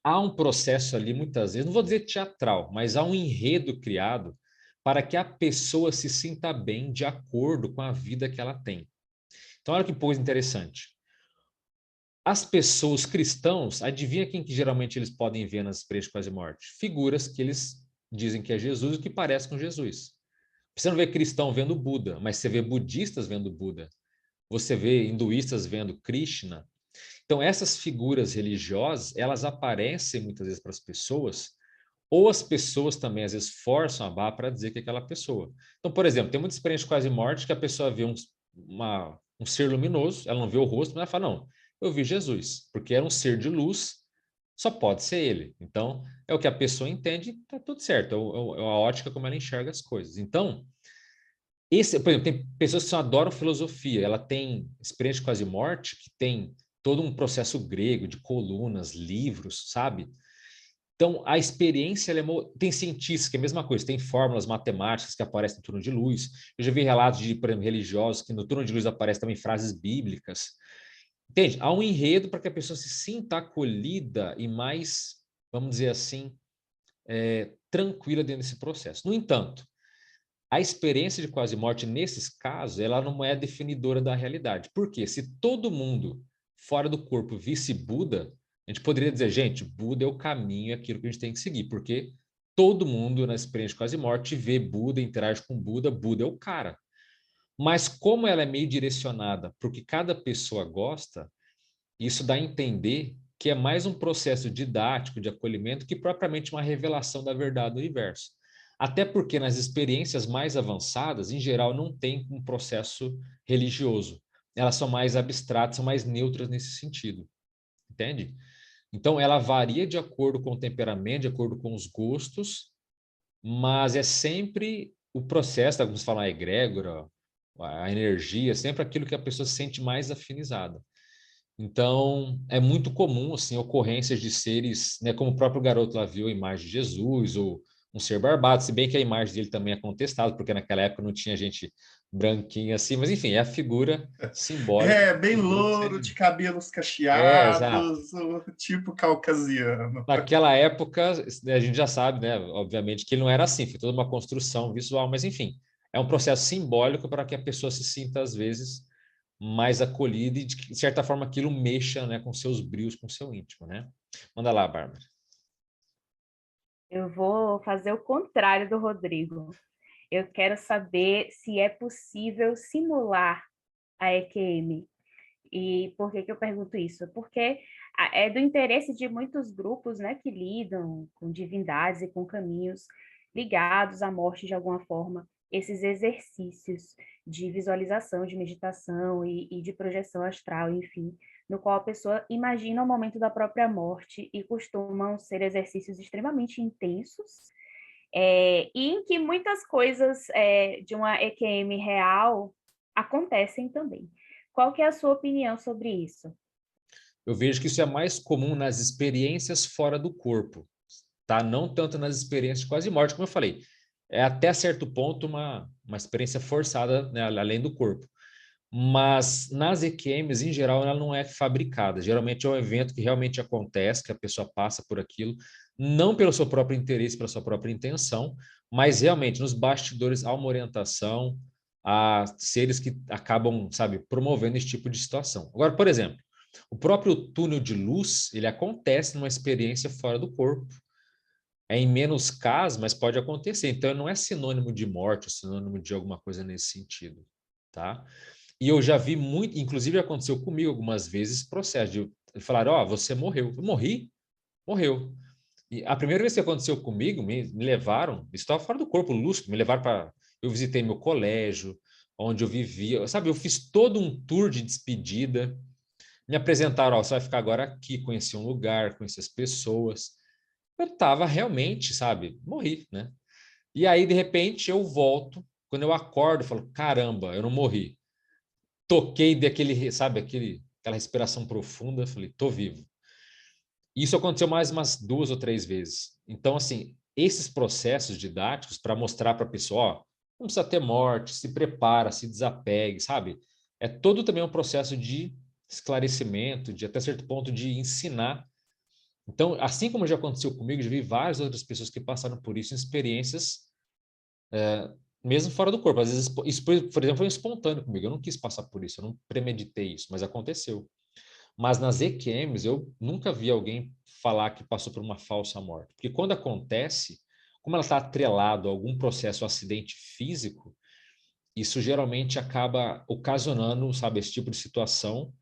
há um processo ali, muitas vezes, não vou dizer teatral, mas há um enredo criado para que a pessoa se sinta bem de acordo com a vida que ela tem. Então, olha que coisa interessante. As pessoas cristãos, adivinha quem que geralmente eles podem ver nas experiências de quase morte? Figuras que eles dizem que é Jesus e que parece com Jesus. Você não vê cristão vendo Buda, mas você vê budistas vendo Buda. você vê hinduístas vendo Krishna. Então, essas figuras religiosas, elas aparecem muitas vezes para as pessoas, ou as pessoas também, às vezes, forçam a barra para dizer que é aquela pessoa. Então, por exemplo, tem muita experiência de quase morte que a pessoa vê um ser luminoso, ela não vê o rosto, mas ela fala, não, eu vi Jesus, porque era um ser de luz, só pode ser ele. Então, é o que a pessoa entende, tá tudo certo, é a ótica como ela enxerga as coisas. Então, por exemplo, tem pessoas que só adoram filosofia, ela tem experiência de quase morte, que tem todo um processo grego de colunas, livros, sabe? Então, a experiência, tem cientistas que é a mesma coisa, tem fórmulas matemáticas que aparecem no turno de luz. Eu já vi relatos de, por exemplo, religiosos que no turno de luz aparecem também frases bíblicas. Entende? Há um enredo para que a pessoa se sinta acolhida e mais, vamos dizer assim, tranquila dentro desse processo. No entanto, a experiência de quase morte, nesses casos, ela não é definidora da realidade. Por quê? Se todo mundo fora do corpo visse Buda, a gente poderia dizer, gente, Buda é o caminho, é aquilo que a gente tem que seguir, porque todo mundo na experiência de quase morte vê Buda, interage com Buda, Buda é o cara. Mas como ela é meio direcionada para o que cada pessoa gosta, isso dá a entender que é mais um processo didático de acolhimento que propriamente uma revelação da verdade do universo. Até porque nas experiências mais avançadas, em geral, não tem um processo religioso. Elas são mais abstratas, são mais neutras nesse sentido. Entende? Então, ela varia de acordo com o temperamento, de acordo com os gostos, mas é sempre o processo, alguns falam a egrégora, a energia, sempre aquilo que a pessoa se sente mais afinizada. Então, é muito comum, assim, ocorrências de seres, né, como o próprio garoto lá viu a imagem de Jesus, ou um ser barbado, se bem que a imagem dele também é contestada, porque naquela época não tinha gente branquinha assim, mas enfim, é a figura simbólica. Bem louro, de cabelos Exato. cacheados, o tipo caucasiano. Naquela época, a gente já sabe, né, obviamente, que ele não era assim, foi toda uma construção visual, mas enfim, é um processo simbólico para que a pessoa se sinta, às vezes, mais acolhida e, de certa forma, aquilo mexa, né, com seus brios, com seu íntimo, né? Manda lá, Bárbara. Eu vou fazer o contrário do Rodrigo. Eu quero saber se é possível simular a EQM. E por que eu pergunto isso? Porque é do interesse de muitos grupos, né, que lidam com divindades e com caminhos ligados à morte de alguma forma, esses exercícios de visualização, de meditação e de projeção astral, enfim, no qual a pessoa imagina o momento da própria morte e costumam ser exercícios extremamente intensos, e em que muitas coisas de uma EQM real acontecem também. Qual que é a sua opinião sobre isso? Eu vejo que isso é mais comum nas experiências fora do corpo, tá? Não tanto nas experiências de quase morte, como eu falei. É até certo ponto uma experiência forçada, né, além do corpo. Mas nas EQMs, em geral, ela não é fabricada. Geralmente é um evento que realmente acontece, que a pessoa passa por aquilo, não pelo seu próprio interesse, pela sua própria intenção, mas realmente nos bastidores há uma orientação a seres que acabam, sabe, promovendo esse tipo de situação. Agora, por exemplo, o próprio túnel de luz, ele acontece numa experiência fora do corpo. É em menos casos, mas pode acontecer. Então, não é sinônimo de morte, ou sinônimo de alguma coisa nesse sentido, tá? E eu já vi muito, inclusive aconteceu comigo algumas vezes, processo de falar, ó, você morreu. Eu morri? Morreu. E a primeira vez que aconteceu comigo, me levaram, estava fora do corpo lúcido, me levaram para... Eu visitei meu colégio, onde eu vivia, sabe? Eu fiz todo um tour de despedida, me apresentaram, ó, você vai ficar agora aqui, conheci um lugar, conheci as pessoas. Eu estava realmente, sabe? Morri, né? E aí, de repente, eu volto, quando eu acordo, eu falo, caramba, eu não morri. Toquei daquele, sabe, aquela respiração profunda, falei, tô vivo. Isso aconteceu mais umas 2 ou 3 vezes. Então, assim, esses processos didáticos para mostrar para a pessoa, ó, não precisa ter morte, se prepara, se desapegue, sabe? É todo também um processo de esclarecimento, de até certo ponto de ensinar. Então, assim como já aconteceu comigo, já vi várias outras pessoas que passaram por isso em experiências mesmo fora do corpo. Às vezes, isso, por exemplo, foi espontâneo comigo. Eu não quis passar por isso, eu não premeditei isso, mas aconteceu. Mas nas EQMs, eu nunca vi alguém falar que passou por uma falsa morte. Porque quando acontece, como ela está atrelado a algum processo, um acidente físico, isso geralmente acaba ocasionando, sabe, esse tipo de situação,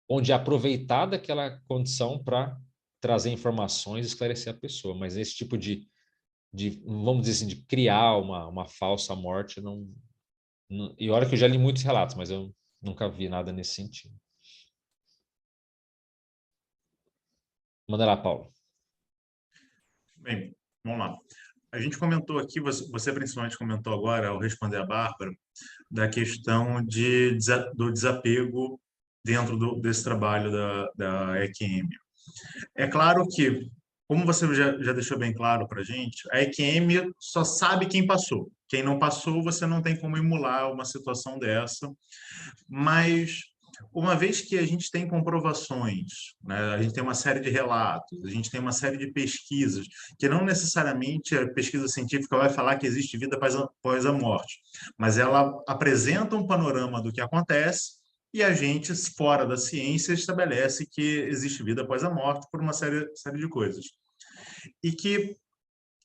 onde é aproveitada aquela condição para trazer informações e esclarecer a pessoa. Mas esse tipo vamos dizer assim, de criar uma falsa morte, e olha que eu já li muitos relatos, mas eu nunca vi nada nesse sentido. Manda lá, Paulo. Bem, vamos lá. A gente comentou aqui, você principalmente comentou agora, ao responder a Bárbara, da questão do desapego dentro desse trabalho da EQM. É claro que, como você já deixou bem claro para a gente, a EQM só sabe quem passou. Quem não passou, você não tem como emular uma situação dessa. Mas, uma vez que a gente tem comprovações, né, a gente tem uma série de relatos, a gente tem uma série de pesquisas, que não necessariamente a pesquisa científica vai falar que existe vida após a morte, mas ela apresenta um panorama do que acontece e a gente, fora da ciência, estabelece que existe vida após a morte por uma série de coisas. E que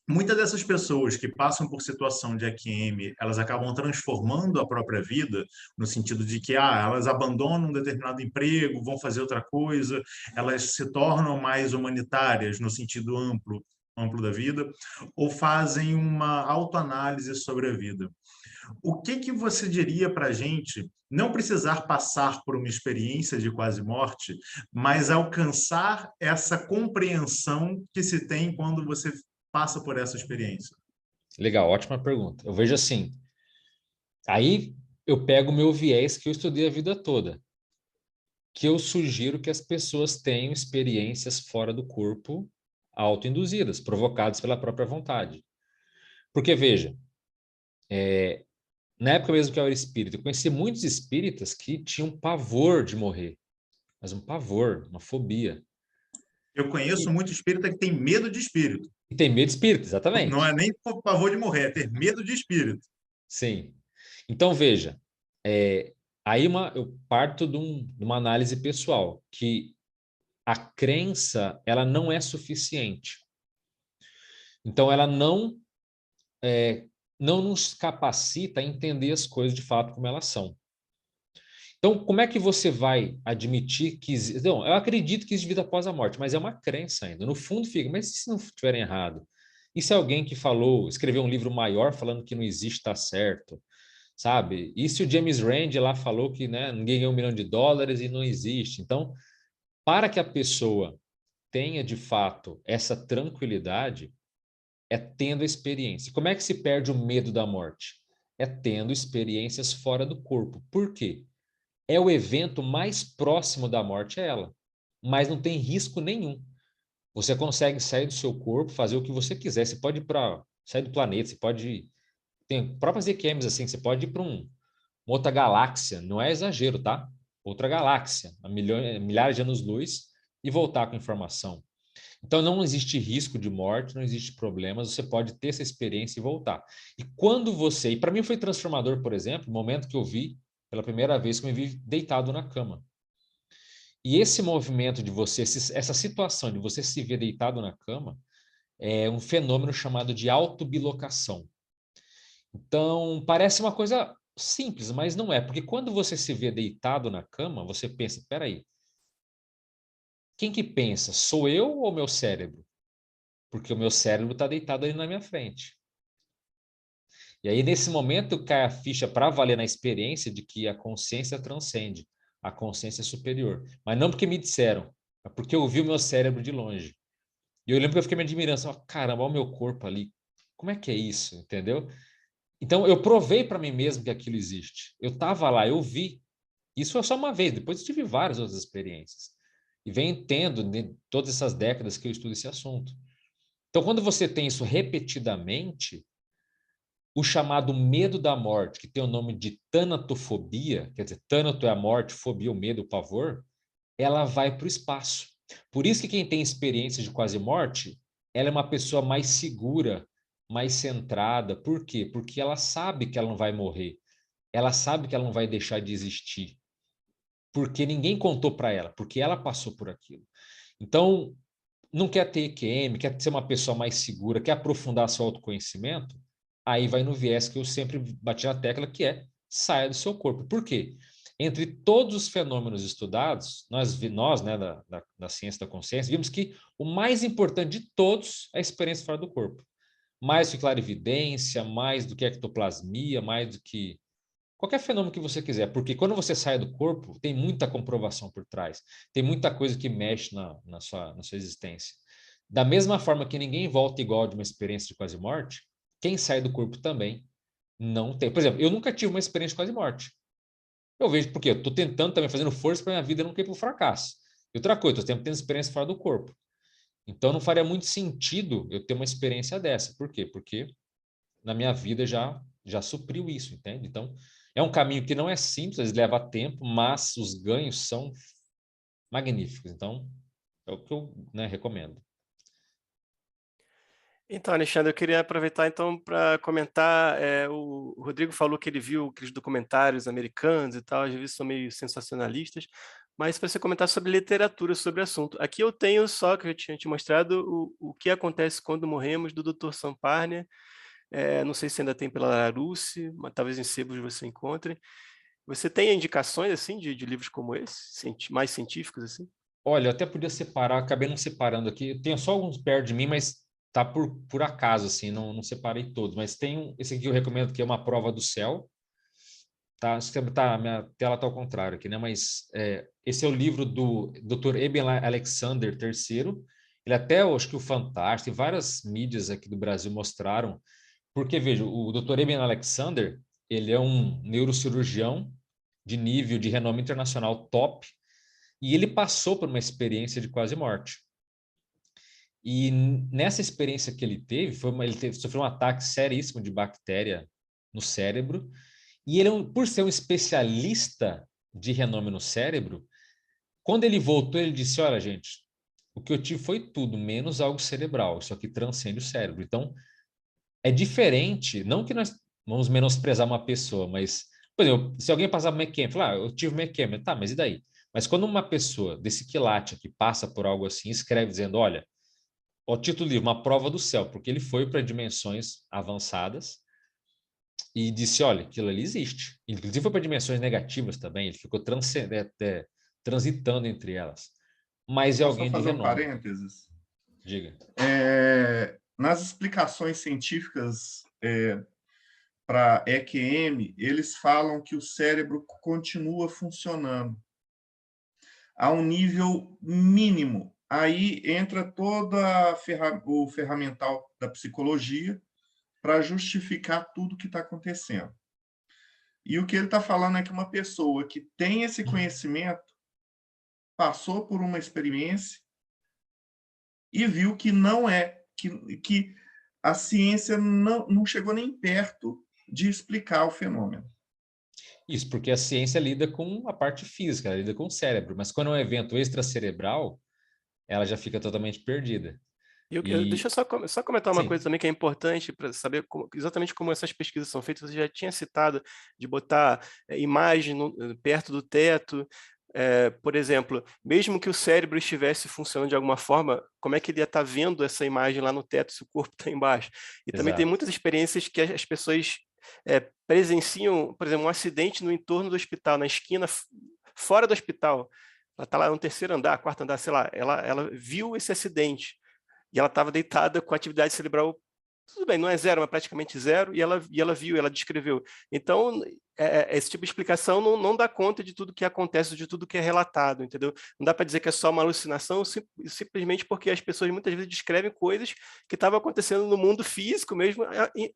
muitas dessas pessoas que passam por situação de EQM, elas acabam transformando a própria vida, no sentido de que elas abandonam um determinado emprego, vão fazer outra coisa, elas se tornam mais humanitárias no sentido amplo da vida, ou fazem uma autoanálise sobre a vida. O que você diria para a gente não precisar passar por uma experiência de quase morte, mas alcançar essa compreensão que se tem quando você passa por essa experiência? Legal, ótima pergunta. Eu vejo assim, aí eu pego o meu viés que eu estudei a vida toda, que eu sugiro que as pessoas tenham experiências fora do corpo autoinduzidas, provocadas pela própria vontade. Porque, veja, na época mesmo que eu era espírita, eu conheci muitos espíritas que tinham pavor de morrer, mas um pavor, uma fobia. Eu conheço muito espírita que tem medo de espírito. E tem medo de espírito, exatamente. Não é nem pavor de morrer, é ter medo de espírito. Sim. Então, veja, aí eu parto de uma análise pessoal, que a crença, ela não é suficiente. Então, ela não nos capacita a entender as coisas de fato como elas são. Então, como é que você vai admitir que existe... Não, eu acredito que existe vida após a morte, mas é uma crença ainda. No fundo fica, mas e se não estiverem errado? E se alguém que escreveu um livro maior falando que não existe, está certo? Sabe? E se o James Rand lá falou que, né, ninguém ganha $1 milhão e não existe? Então, para que a pessoa tenha de fato essa tranquilidade, é tendo a experiência. Como é que se perde o medo da morte? É tendo experiências fora do corpo. Por quê? É o evento mais próximo da morte, é ela. Mas não tem risco nenhum. Você consegue sair do seu corpo, fazer o que você quiser. Você pode sair do planeta, você pode... Tem próprias EQMs assim, você pode ir para uma outra galáxia, não é exagero, tá? Outra galáxia, a milhares de anos-luz, e voltar com informação. Então, não existe risco de morte, não existe problemas, você pode ter essa experiência e voltar. E quando você... E para mim foi transformador, por exemplo, o momento que eu vi, pela primeira vez, que eu me vi deitado na cama. E esse movimento de você, essa situação de você se ver deitado na cama, é um fenômeno chamado de autobilocação. Então, parece uma coisa simples, mas não é, porque quando você se vê deitado na cama, você pensa, peraí, quem que pensa? Sou eu ou meu cérebro? Porque o meu cérebro está deitado ali na minha frente. E aí, nesse momento, cai a ficha para valer na experiência de que a consciência transcende, a consciência é superior. Mas não porque me disseram, é porque eu vi o meu cérebro de longe. E eu lembro que eu fiquei me admirando, caramba, olha o meu corpo ali. Como é que é isso? Entendeu? Então, eu provei para mim mesmo que aquilo existe. Eu estava lá, eu vi. Isso foi só uma vez, depois eu tive várias outras experiências. E venho tendo todas essas décadas que eu estudo esse assunto. Então, quando você tem isso repetidamente, o chamado medo da morte, que tem o nome de tanatofobia, quer dizer, tânato é a morte, fobia, o medo, o pavor, ela vai para o espaço. Por isso que quem tem experiência de quase morte, ela é uma pessoa mais segura, mais centrada. Por quê? Porque ela sabe que ela não vai morrer. Ela sabe que ela não vai deixar de existir. Porque ninguém contou para ela, porque ela passou por aquilo. Então, não quer ter EQM, quer ser uma pessoa mais segura, quer aprofundar seu autoconhecimento, aí vai no viés que eu sempre bati na tecla, que é saia do seu corpo. Por quê? Entre todos os fenômenos estudados, nós né, da ciência da consciência, vimos que o mais importante de todos é a experiência fora do corpo. Mais do que clarividência, mais do que ectoplasmia, mais do que qualquer fenômeno que você quiser, porque quando você sai do corpo, tem muita comprovação por trás, tem muita coisa que mexe na sua existência. Da mesma forma que ninguém volta igual de uma experiência de quase morte, quem sai do corpo também não tem. Por exemplo, eu nunca tive uma experiência de quase morte. Eu vejo porque eu estou tentando também, fazendo força para minha vida não cair para o fracasso. E outra coisa, estou tendo experiência fora do corpo. Então não faria muito sentido eu ter uma experiência dessa. Por quê? Porque na minha vida já supriu isso, entende? Então, é um caminho que não é simples, leva tempo, mas os ganhos são magníficos. Então, é o que eu, né, recomendo. Então, Alexandre, eu queria aproveitar então para comentar. O Rodrigo falou que ele viu aqueles documentários americanos e tal, às vezes são meio sensacionalistas, mas para você comentar sobre literatura sobre o assunto. Aqui eu tenho só, que eu tinha te mostrado, o que acontece quando morremos, do Dr. Samparnia. Não sei se ainda tem pela Larousse, mas talvez em sebos você encontre. Você tem indicações assim de livros como esse, mais científicos assim? Olha, eu até podia separar, acabei não separando aqui. Eu tenho só alguns perto de mim, mas tá por acaso, assim, não separei todos. Mas tem esse aqui que eu recomendo, que é Uma Prova do Céu. Tá, minha tela está ao contrário aqui, né? Mas esse é o livro do Dr. Eben Alexander III. Ele até, eu acho que o Fantástico, e várias mídias aqui do Brasil mostraram. Porque, veja, o Dr. Eben Alexander, ele é um neurocirurgião de nível de renome internacional top, e ele passou por uma experiência de quase morte. E nessa experiência que ele teve, sofreu um ataque seríssimo de bactéria no cérebro, e ele, por ser um especialista de renome no cérebro, quando ele voltou, ele disse, olha, gente, o que eu tive foi tudo, menos algo cerebral, isso aqui transcende o cérebro. Então, é diferente, não que nós vamos menosprezar uma pessoa, mas, por exemplo, se alguém passar por McKem, falar, eu tive McKem, tá, mas e daí? Mas quando uma pessoa desse quilate aqui passa por algo assim, escreve dizendo, olha, o título do livro, Uma Prova do Céu, porque ele foi para dimensões avançadas e disse, olha, aquilo ali existe. Inclusive foi para dimensões negativas também, ele ficou transitando entre elas. Mas é alguém de renome. Só fazer um parênteses. Diga. Nas explicações científicas para EQM, eles falam que o cérebro continua funcionando a um nível mínimo. Aí entra toda o ferramental da psicologia para justificar tudo que está acontecendo. E o que ele está falando é que uma pessoa que tem esse conhecimento passou por uma experiência e viu que não é, que a ciência não chegou nem perto de explicar o fenômeno. Isso, porque a ciência lida com a parte física, ela lida com o cérebro, mas quando é um evento extracerebral, ela já fica totalmente perdida. Deixa eu só comentar uma coisa também que é importante para saber exatamente como essas pesquisas são feitas. Você já tinha citado de botar imagem perto do teto. Por exemplo, mesmo que o cérebro estivesse funcionando de alguma forma, como é que ele ia estar vendo essa imagem lá no teto se o corpo está embaixo? E também tem muitas experiências que as pessoas presenciam, por exemplo, um acidente no entorno do hospital, na esquina, fora do hospital. Ela está lá no terceiro andar, quarto andar, sei lá, ela viu esse acidente. E ela estava deitada com atividade cerebral, tudo bem, não é zero, mas praticamente zero, e ela viu, ela descreveu. Então, esse tipo de explicação não dá conta de tudo que acontece, de tudo que é relatado, entendeu? Não dá para dizer que é só uma alucinação, simplesmente porque as pessoas muitas vezes descrevem coisas que estavam acontecendo no mundo físico mesmo,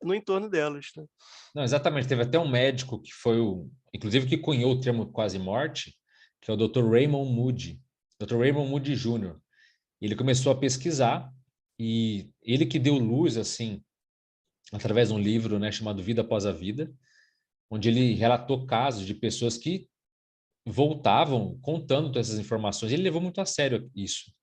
no entorno delas. Né? Não, exatamente. Teve até um médico que foi inclusive, que cunhou o termo quase morte, que é o Dr. Raymond Moody, Dr. Raymond Moody Jr. Ele começou a pesquisar e ele que deu luz, assim, através de um livro, né, chamado Vida Após a Vida, onde ele relatou casos de pessoas que voltavam contando todas essas informações. Ele levou muito a sério isso.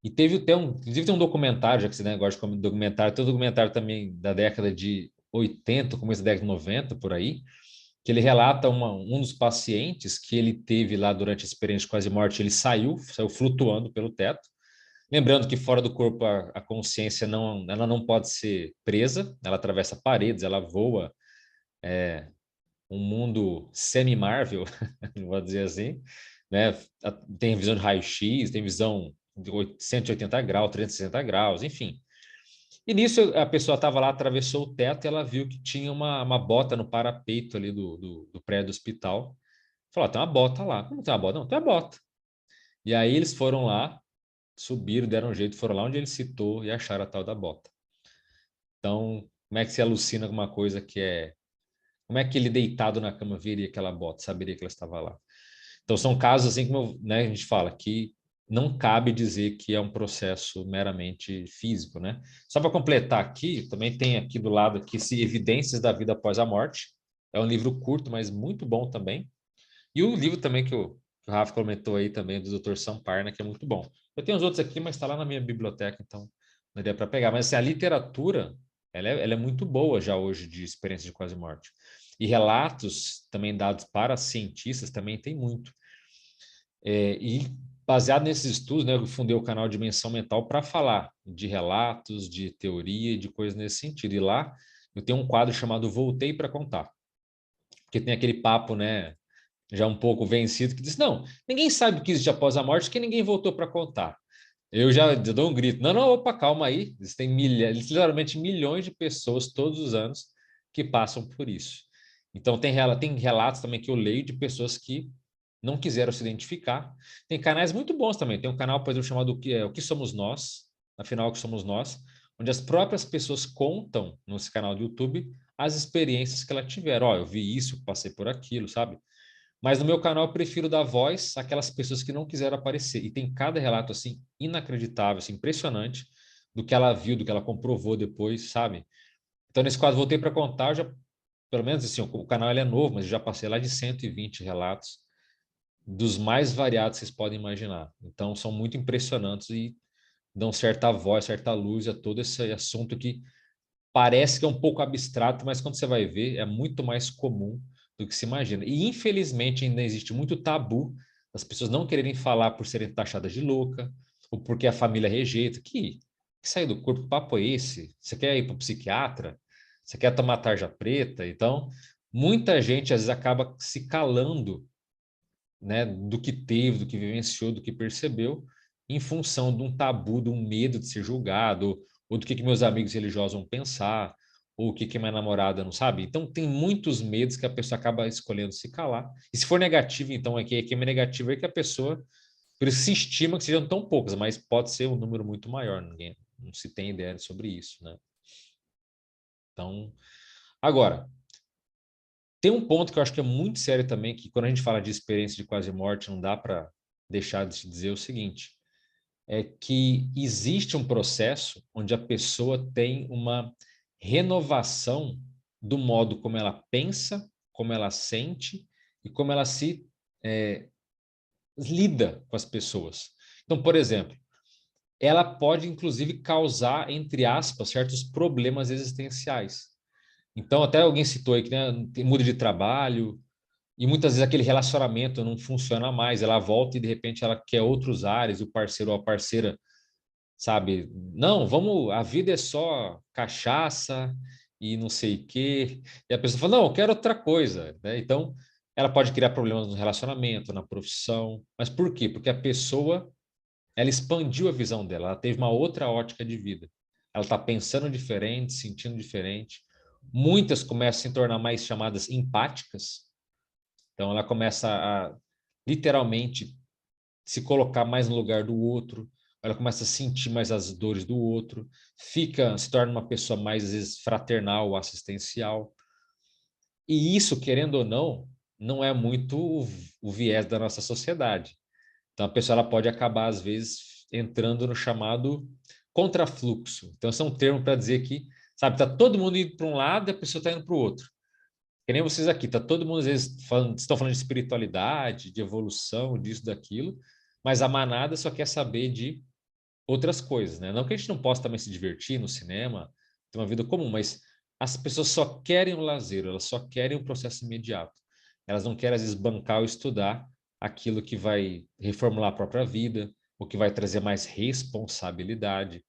E inclusive tem um documentário, já que você gosta de documentário, tem um documentário também da década de 80, começo da década de 90, por aí, que ele relata um dos pacientes que ele teve lá durante a experiência de quase morte, ele saiu flutuando pelo teto. Lembrando que fora do corpo a consciência ela não pode ser presa, ela atravessa paredes, ela voa um mundo semi-Marvel, vou dizer assim, né? Tem visão de raio-x, tem visão de 180 graus, 360 graus, enfim. E nisso a pessoa estava lá, atravessou o teto e ela viu que tinha uma bota no parapeito ali do prédio do hospital. Falou, tem uma bota lá. Como tem uma bota? Não, tem uma bota. E aí eles foram lá, subiram, deram um jeito, foram lá onde ele citou e acharam a tal da bota. Então, como é que se alucina com uma coisa que é... Como é que ele deitado na cama veria aquela bota, saberia que ela estava lá? Então, são casos assim, como né, a gente fala, que não cabe dizer que é um processo meramente físico, né? Só para completar aqui, também tem aqui do lado aqui, Evidências da Vida Após a Morte. É um livro curto, mas muito bom também. E o livro também que o Rafa comentou aí também, do Dr. Samparna, que é muito bom. Eu tenho os outros aqui, mas está lá na minha biblioteca, então não daria para pegar. Mas assim, a literatura, ela é muito boa já hoje de experiência de quase morte. E relatos também dados para cientistas também tem muito. E baseado nesses estudos, né, eu fundei o canal Dimensão Mental para falar de relatos, de teoria, de coisas nesse sentido. E lá eu tenho um quadro chamado Voltei para Contar. Porque tem aquele papo, né, já um pouco vencido, que diz, não, ninguém sabe o que existe após a morte, porque ninguém voltou para contar. Eu já dou um grito, não, opa, calma aí, existem literalmente milhões de pessoas todos os anos que passam por isso. Então, tem relatos também que eu leio de pessoas que não quiseram se identificar. Tem canais muito bons também, tem um canal, por exemplo, chamado O Que Somos Nós, afinal, O Que Somos Nós, onde as próprias pessoas contam, nesse canal do YouTube, as experiências que elas tiveram. Ó, eu vi isso, passei por aquilo, sabe? Mas no meu canal eu prefiro dar voz àquelas pessoas que não quiseram aparecer. E tem cada relato assim inacreditável, assim, impressionante do que ela viu, do que ela comprovou depois, sabe? Então nesse quadro voltei para contar, já pelo menos assim, o canal ele é novo, mas eu já passei lá de 120 relatos dos mais variados que vocês podem imaginar. Então são muito impressionantes e dão certa voz, certa luz a todo esse assunto que parece que é um pouco abstrato, mas quando você vai ver, é muito mais comum do que se imagina. E, infelizmente, ainda existe muito tabu das pessoas não quererem falar por serem taxadas de louca, ou porque a família rejeita. Que sair do corpo, que papo é esse? Você quer ir para o psiquiatra? Você quer tomar tarja preta? Então, muita gente, às vezes, acaba se calando, né, do que teve, do que vivenciou, do que percebeu, em função de um tabu, de um medo de ser julgado, ou do que meus amigos religiosos vão pensar, ou o que minha namorada não sabe. Então, tem muitos medos que a pessoa acaba escolhendo se calar. E se for negativo, então, é que é negativo é que a pessoa, por isso se estima que sejam tão poucas, mas pode ser um número muito maior, ninguém não se tem ideia sobre isso, né? Então, agora, tem um ponto que eu acho que é muito sério também, que quando a gente fala de experiência de quase morte, não dá para deixar de dizer o seguinte, é que existe um processo onde a pessoa tem uma renovação do modo como ela pensa, como ela sente e como ela se lida com as pessoas. Então, por exemplo, ela pode inclusive causar, entre aspas, certos problemas existenciais. Então, até alguém citou aí que, né, muda de trabalho, e muitas vezes aquele relacionamento não funciona mais, ela volta e de repente ela quer outros ares, o parceiro ou a parceira, sabe? Não, vamos, a vida é só cachaça e não sei o quê. E a pessoa fala, não, eu quero outra coisa, né? Então, ela pode criar problemas no relacionamento, na profissão. Mas por quê? Porque a pessoa, ela expandiu a visão dela, ela teve uma outra ótica de vida. Ela está pensando diferente, sentindo diferente. Muitas começam a se tornar mais chamadas empáticas, então, ela começa a literalmente se colocar mais no lugar do outro, ela começa a sentir mais as dores do outro, se torna uma pessoa mais, às vezes, fraternal ou assistencial. E isso, querendo ou não, não é muito o viés da nossa sociedade. Então, a pessoa ela pode acabar, às vezes, entrando no chamado contrafluxo. Então, esse é um termo para dizer que, sabe, está todo mundo indo para um lado e a pessoa está indo para o outro. Que nem vocês aqui, tá todo mundo às vezes estão falando de espiritualidade, de evolução, disso, daquilo, mas a manada só quer saber de outras coisas, né? Não que a gente não possa também se divertir no cinema, ter uma vida comum, mas as pessoas só querem o lazer, elas só querem o processo imediato. Elas não querem, às vezes, bancar ou estudar aquilo que vai reformular a própria vida, ou que vai trazer mais responsabilidade.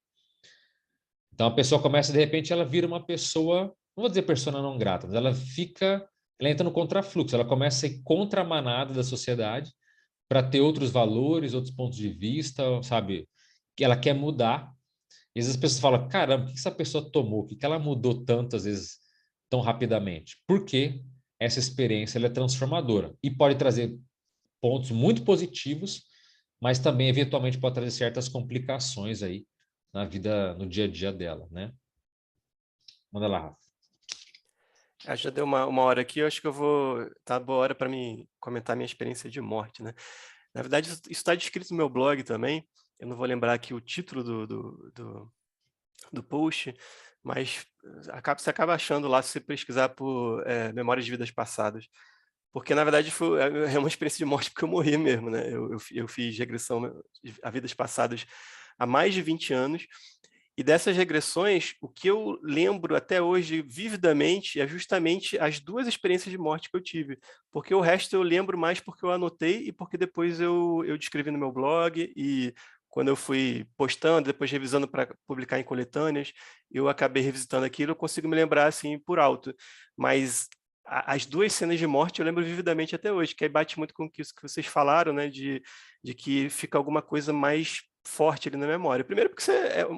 Então, a pessoa começa, de repente, ela vira uma pessoa, não vou dizer persona não grata, mas ela fica ela entra no contrafluxo, ela começa a ir contra a manada da sociedade para ter outros valores, outros pontos de vista, sabe? Que ela quer mudar. E às vezes as pessoas falam, caramba, o que essa pessoa tomou? O que ela mudou tanto, às vezes, tão rapidamente? Porque essa experiência ela é transformadora e pode trazer pontos muito positivos, mas também, eventualmente, pode trazer certas complicações aí na vida, no dia a dia dela, né? Manda lá, Rafa. Já deu uma hora aqui, eu acho que eu vou... Tá boa hora para mim comentar minha experiência de morte, né? Na verdade, isso está descrito no meu blog também. Eu não vou lembrar aqui o título do post, mas você acaba achando lá se você pesquisar por memórias de vidas passadas. Porque, na verdade, é uma experiência de morte porque eu morri mesmo, né? Eu fiz regressão a vidas passadas há mais de 20 anos. E dessas regressões, o que eu lembro até hoje vividamente é justamente as duas experiências de morte que eu tive. Porque o resto eu lembro mais porque eu anotei e porque depois eu descrevi no meu blog e quando eu fui postando, depois revisando para publicar em coletâneas, eu acabei revisitando aquilo, eu consigo me lembrar assim por alto. Mas as duas cenas de morte eu lembro vividamente até hoje, que aí bate muito com isso que vocês falaram, né, de que fica alguma coisa mais forte ali na memória. Primeiro porque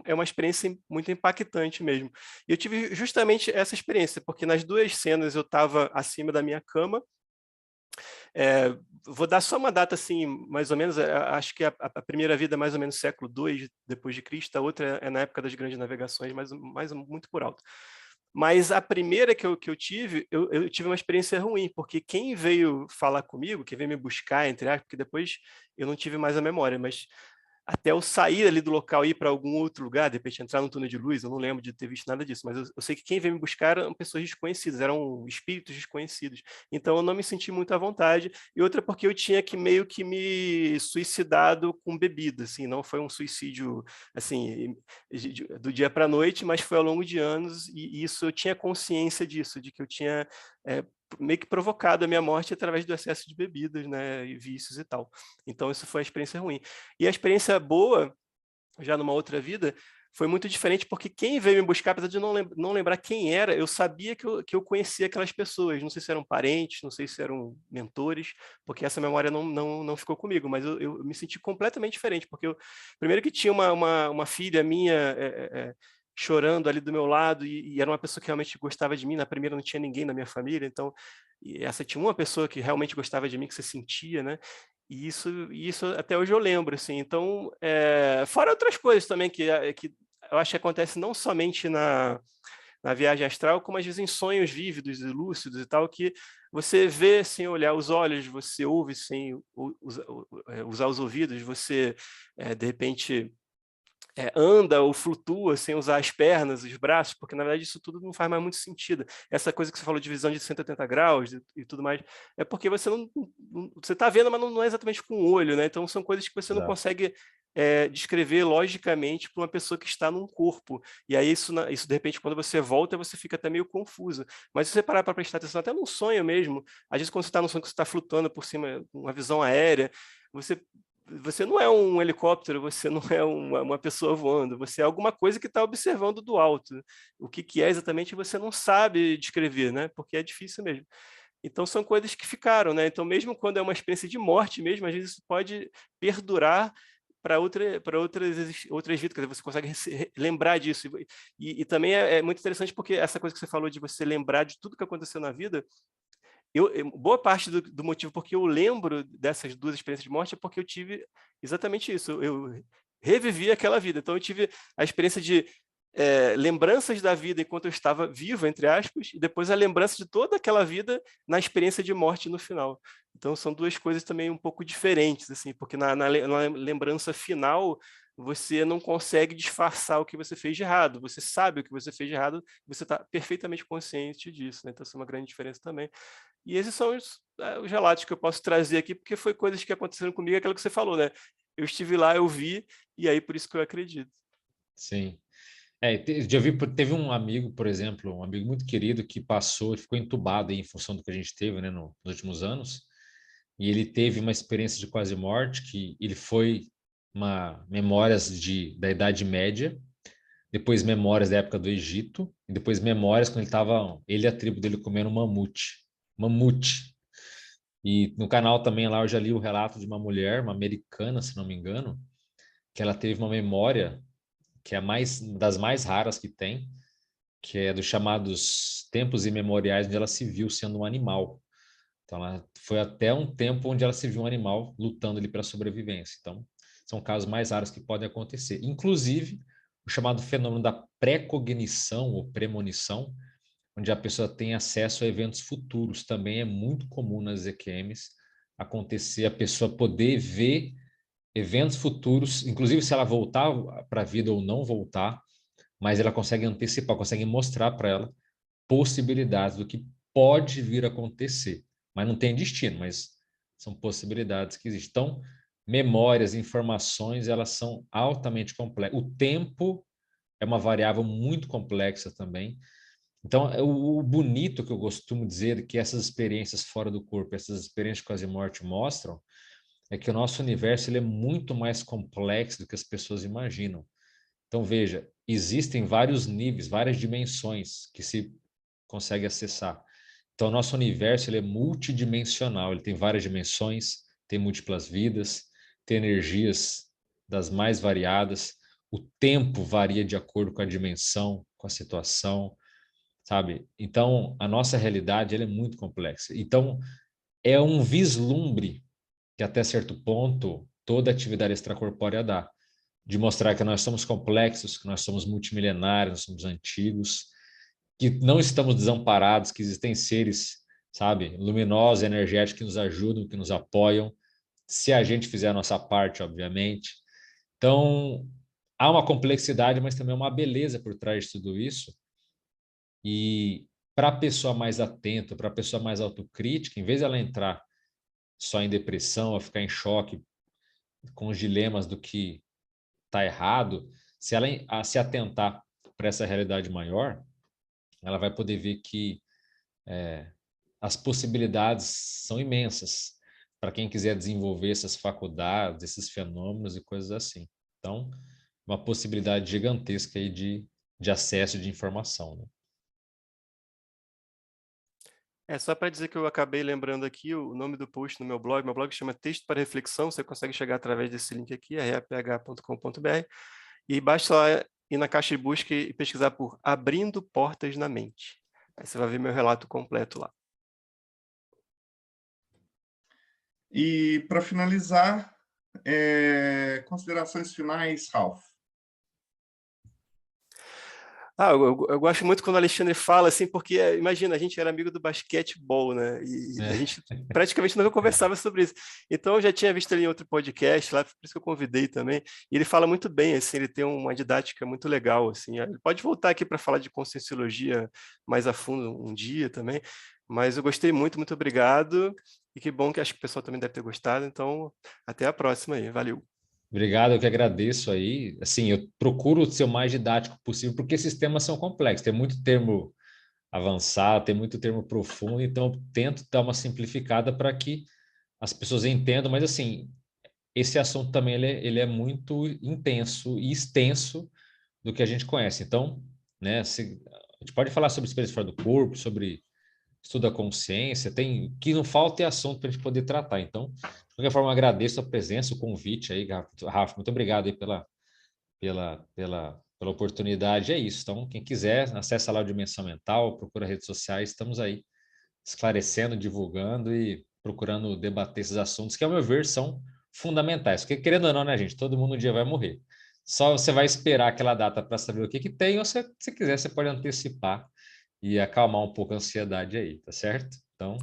é uma experiência muito impactante mesmo. E eu tive justamente essa experiência, porque nas duas cenas eu estava acima da minha cama. Vou dar só uma data assim, mais ou menos, acho que a primeira vida é mais ou menos século II depois de Cristo, a outra é na época das grandes navegações, mas muito por alto. Mas a primeira que eu tive, eu tive uma experiência ruim, porque quem veio falar comigo, quem veio me buscar, entre aspas, porque depois eu não tive mais a memória, mas até eu sair ali do local e ir para algum outro lugar, de repente entrar num túnel de luz, eu não lembro de ter visto nada disso, mas eu sei que quem veio me buscar eram pessoas desconhecidas, eram espíritos desconhecidos. Então eu não me senti muito à vontade. E outra porque eu tinha que meio que me suicidado com bebida, assim, não foi um suicídio assim do dia para a noite, mas foi ao longo de anos e isso eu tinha consciência disso, de que eu tinha meio que provocado a minha morte através do excesso de bebidas, né, e vícios e tal. Então isso foi a experiência ruim. E a experiência boa, já numa outra vida, foi muito diferente porque quem veio me buscar, apesar de não lembrar quem era, eu sabia que eu conhecia aquelas pessoas. Não sei se eram parentes, não sei se eram mentores, porque essa memória não ficou comigo, mas eu me senti completamente diferente, porque primeiro que tinha uma filha minha chorando ali do meu lado e era uma pessoa que realmente gostava de mim. Na primeira não tinha ninguém na minha família, então e essa tinha uma pessoa que realmente gostava de mim, que você sentia, né? E isso até hoje eu lembro, assim. Então, fora outras coisas também que eu acho que acontece não somente na viagem astral, como às vezes em sonhos vívidos e lúcidos e tal, que você vê sem olhar os olhos, você ouve sem usar os ouvidos, você, de repente, anda ou flutua sem usar as pernas, os braços, porque na verdade isso tudo não faz mais muito sentido. Essa coisa que você falou de visão de 180 graus e tudo mais, é porque você você está vendo, mas não é exatamente com o olho, né? Então são coisas que você não consegue descrever logicamente para uma pessoa que está num corpo. E aí isso de repente quando você volta você fica até meio confuso. Mas se você parar para prestar atenção até num sonho mesmo, às vezes quando você está num sonho que você está flutuando por cima, uma visão aérea, você não é um helicóptero, você não é uma pessoa voando, você é alguma coisa que está observando do alto. O que é exatamente você não sabe descrever, né? Porque é difícil mesmo. Então são coisas que ficaram, né? Então mesmo quando é uma experiência de morte mesmo, às vezes isso pode perdurar para outras vidas, quer dizer, você consegue lembrar disso. E também é muito interessante porque essa coisa que você falou de você lembrar de tudo que aconteceu na vida, boa parte do motivo porque eu lembro dessas duas experiências de morte é porque eu tive exatamente isso. Eu revivi aquela vida. Então, eu tive a experiência de lembranças da vida enquanto eu estava vivo, entre aspas, e depois a lembrança de toda aquela vida na experiência de morte no final. Então, são duas coisas também um pouco diferentes, assim, porque na lembrança final você não consegue disfarçar o que você fez de errado. Você sabe o que você fez de errado, você está perfeitamente consciente disso, né? Então, isso é uma grande diferença também. E esses são os relatos que eu posso trazer aqui, porque foi coisas que aconteceram comigo, aquilo que você falou, né? Eu estive lá, eu vi, e aí por isso que eu acredito. Sim. Teve um amigo, por exemplo, um amigo muito querido que passou, ficou entubado aí, em função do que a gente teve, né, nos últimos anos, e ele teve uma experiência de quase morte, que ele foi memórias da Idade Média, depois memórias da época do Egito, e depois memórias quando ele e a tribo dele comendo mamute Mamute. E no canal também lá eu já li o relato de uma mulher, uma americana, se não me engano, que ela teve uma memória que é das mais raras que tem, que é dos chamados tempos imemoriais, onde ela se viu sendo um animal. Então, ela foi até um tempo onde ela se viu um animal lutando ali para a sobrevivência. Então, são casos mais raros que podem acontecer. Inclusive, o chamado fenômeno da precognição ou premonição, onde a pessoa tem acesso a eventos futuros. Também é muito comum nas EQMs acontecer, a pessoa poder ver eventos futuros, inclusive se ela voltar para a vida ou não voltar, mas ela consegue antecipar, consegue mostrar para ela possibilidades do que pode vir a acontecer. Mas não tem destino, mas são possibilidades que existem. Então, memórias, informações, elas são altamente complexas. O tempo é uma variável muito complexa também. Então, o bonito que eu costumo dizer que essas experiências fora do corpo, essas experiências de quase morte mostram, é que o nosso universo ele é muito mais complexo do que as pessoas imaginam. Então, veja, existem vários níveis, várias dimensões que se consegue acessar. Então, o nosso universo ele é multidimensional, ele tem várias dimensões, tem múltiplas vidas, tem energias das mais variadas, o tempo varia de acordo com a dimensão, com a situação, sabe? Então, a nossa realidade ela é muito complexa. Então, é um vislumbre que até certo ponto toda atividade extracorpórea dá, de mostrar que nós somos complexos, que nós somos multimilenários, nós somos antigos, que não estamos desamparados, que existem seres, sabe, luminosos, energéticos que nos ajudam, que nos apoiam, se a gente fizer a nossa parte, obviamente. Então, há uma complexidade, mas também uma beleza por trás de tudo isso. E para a pessoa mais atenta, para a pessoa mais autocrítica, em vez de ela entrar só em depressão, ou ficar em choque com os dilemas do que está errado, se ela se atentar para essa realidade maior, ela vai poder ver que as possibilidades são imensas para quem quiser desenvolver essas faculdades, esses fenômenos e coisas assim. Então, uma possibilidade gigantesca aí de acesso de informação, né? Só para dizer que eu acabei lembrando aqui o nome do post no meu blog chama Texto para Reflexão, você consegue chegar através desse link aqui, raph.com.br, e basta lá ir na caixa de busca e pesquisar por Abrindo Portas na Mente. Aí você vai ver meu relato completo lá. E, para finalizar, considerações finais, Ralph. Eu gosto muito quando o Alexandre fala, assim, porque, imagina, a gente era amigo do basquetebol, né? E a gente praticamente nunca conversava sobre isso. Então, eu já tinha visto ele em outro podcast lá, por isso que eu convidei também. E ele fala muito bem, assim, ele tem uma didática muito legal, assim. Ele pode voltar aqui para falar de conscienciologia mais a fundo um dia também. Mas eu gostei muito, muito obrigado. E que bom que acho que o pessoal também deve ter gostado. Então, até a próxima aí. Valeu. Obrigado, eu que agradeço aí. Assim, eu procuro ser o mais didático possível, porque esses temas são complexos, tem muito termo avançado, tem muito termo profundo, então eu tento dar uma simplificada para que as pessoas entendam, mas assim, esse assunto também ele é muito intenso e extenso do que a gente conhece. Então, né, a gente pode falar sobre experiência fora do corpo, sobre estudo da consciência, tem que não falta é assunto para a gente poder tratar. Então, de qualquer forma, agradeço a presença, o convite aí, Rafa, muito obrigado aí pela oportunidade. É isso. Então, quem quiser, acessa lá o Dimensão Mental, procura redes sociais, estamos aí esclarecendo, divulgando e procurando debater esses assuntos que, ao meu ver, são fundamentais. Porque, querendo ou não, né, gente, todo mundo um dia vai morrer. Só você vai esperar aquela data para saber o que tem, ou se quiser, você pode antecipar e acalmar um pouco a ansiedade aí, tá certo? Então,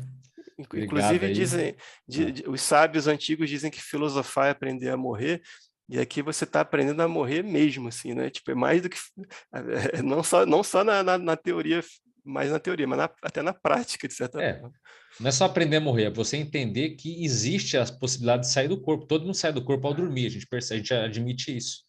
obrigado Inclusive, aí. os sábios antigos dizem que filosofar é aprender a morrer, e aqui você está aprendendo a morrer mesmo, assim, né? Tipo, é mais do que não só na teoria, mas na teoria, mas até na prática, de certa forma. Não é só aprender a morrer, é você entender que existe a possibilidade de sair do corpo. Todo mundo sai do corpo ao dormir, a gente percebe, a gente admite isso.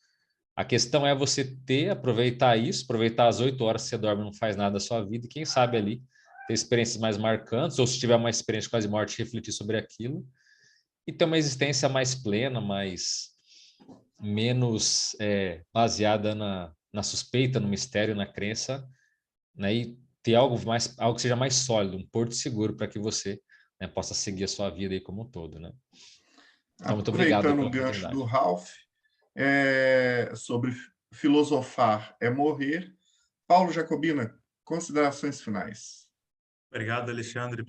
A questão é você aproveitar isso, aproveitar as 8 horas que você dorme e não faz nada da sua vida, e quem sabe ali ter experiências mais marcantes, ou se tiver uma experiência de quase morte, refletir sobre aquilo, e ter uma existência mais plena, menos baseada na suspeita, no mistério, na crença, né? E ter algo que seja mais sólido, um porto seguro para que você, né, possa seguir a sua vida aí como um todo, né? Então, muito obrigado Aproveitando pela o gancho do oportunidade. Ralph, sobre filosofar é morrer. Paulo Jacobina, considerações finais. Obrigado, Alexandre,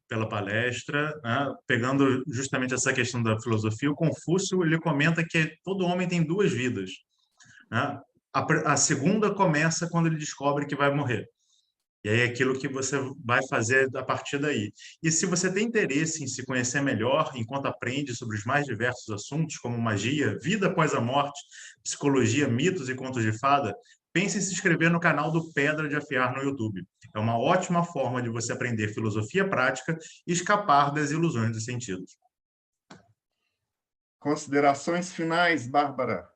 pela palestra, né? Pegando justamente essa questão da filosofia, o Confúcio ele comenta que todo homem tem duas vidas, né? A segunda começa quando ele descobre que vai morrer. E aí é aquilo que você vai fazer a partir daí. E se você tem interesse em se conhecer melhor, enquanto aprende sobre os mais diversos assuntos, como magia, vida após a morte, psicologia, mitos e contos de fada, pense em se inscrever no canal do Pedra de Afiar no YouTube. É uma ótima forma de você aprender filosofia prática e escapar das ilusões dos sentidos. Considerações finais, Bárbara.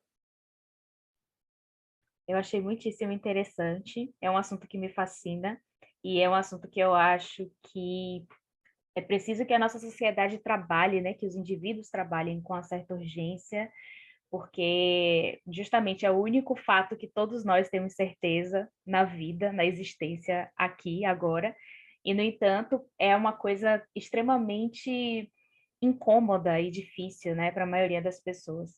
Eu achei muitíssimo interessante. É um assunto que me fascina e é um assunto que eu acho que é preciso que a nossa sociedade trabalhe, né? Que os indivíduos trabalhem com uma certa urgência, porque justamente é o único fato que todos nós temos certeza na vida, na existência aqui, agora. E, no entanto, é uma coisa extremamente incômoda e difícil, né, para a maioria das pessoas.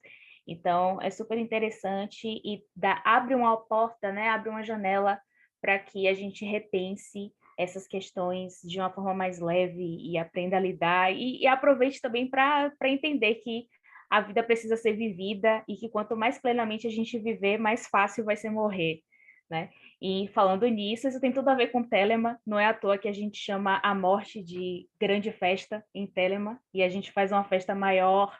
Então, é super interessante e abre uma porta, né, abre uma janela para que a gente repense essas questões de uma forma mais leve e aprenda a lidar e aproveite também para entender que a vida precisa ser vivida e que quanto mais plenamente a gente viver, mais fácil vai ser morrer, né? E falando nisso, isso tem tudo a ver com Telema, não é à toa que a gente chama a morte de grande festa em Telema, e a gente faz uma festa maior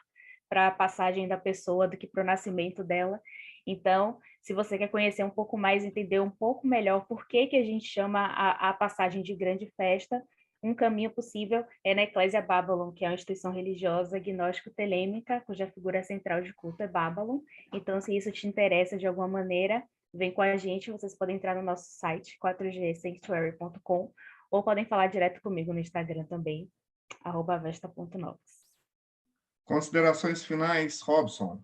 para a passagem da pessoa do que para o nascimento dela. Então, se você quer conhecer um pouco mais, entender um pouco melhor por que a gente chama a passagem de grande festa, um caminho possível é na Eclésia Babylon, que é uma instituição religiosa gnóstico-telêmica, cuja figura central de culto é Babylon. Então, se isso te interessa de alguma maneira, vem com a gente, vocês podem entrar no nosso site, 4gsanctuary.com, ou podem falar direto comigo no Instagram também, @vesta.novos. Considerações finais, Robson.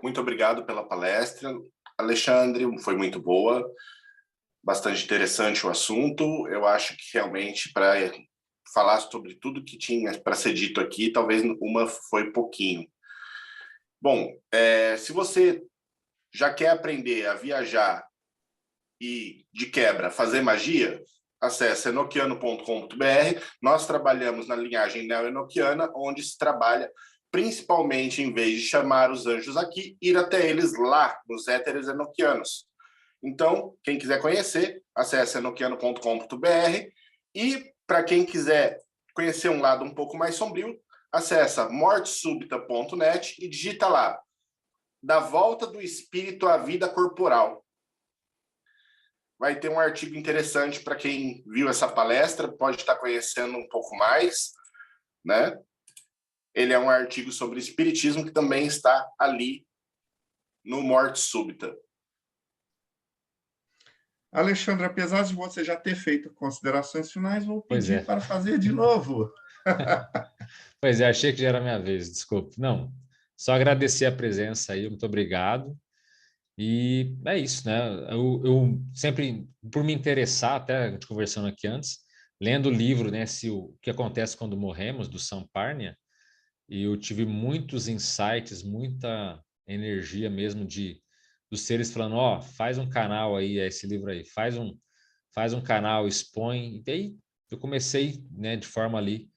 Muito obrigado pela palestra, Alexandre, foi muito boa, bastante interessante o assunto. Eu acho que realmente para falar sobre tudo que tinha para ser dito aqui, talvez uma foi pouquinho. Bom, se você já quer aprender a viajar e, de quebra, fazer magia, acesse enoquiano.com.br. Nós trabalhamos na linhagem neo-enoquiana, onde se trabalha principalmente, em vez de chamar os anjos aqui, ir até eles lá, nos éteres enoquianos. Então, quem quiser conhecer, acesse enoquiano.com.br. E, para quem quiser conhecer um lado um pouco mais sombrio, acessa mortesubita.net e digita lá: da volta do espírito à vida corporal. Vai ter um artigo interessante para quem viu essa palestra, pode estar conhecendo um pouco mais, né? Ele é um artigo sobre espiritismo que também está ali no Morte Súbita. Alexandre, apesar de você já ter feito considerações finais, vou Pois pedir é. para fazer de novo. Pois é, achei que já era minha vez, desculpe. Não, só agradecer a presença aí, muito obrigado. E é isso, né? Eu sempre, por me interessar, até a gente conversando aqui antes, lendo o livro, né, o que acontece quando morremos, do Sam Parnia, e eu tive muitos insights, muita energia mesmo dos seres falando, ó, faz um canal aí, esse livro aí, faz um canal, expõe. E aí eu comecei, né, de forma ali,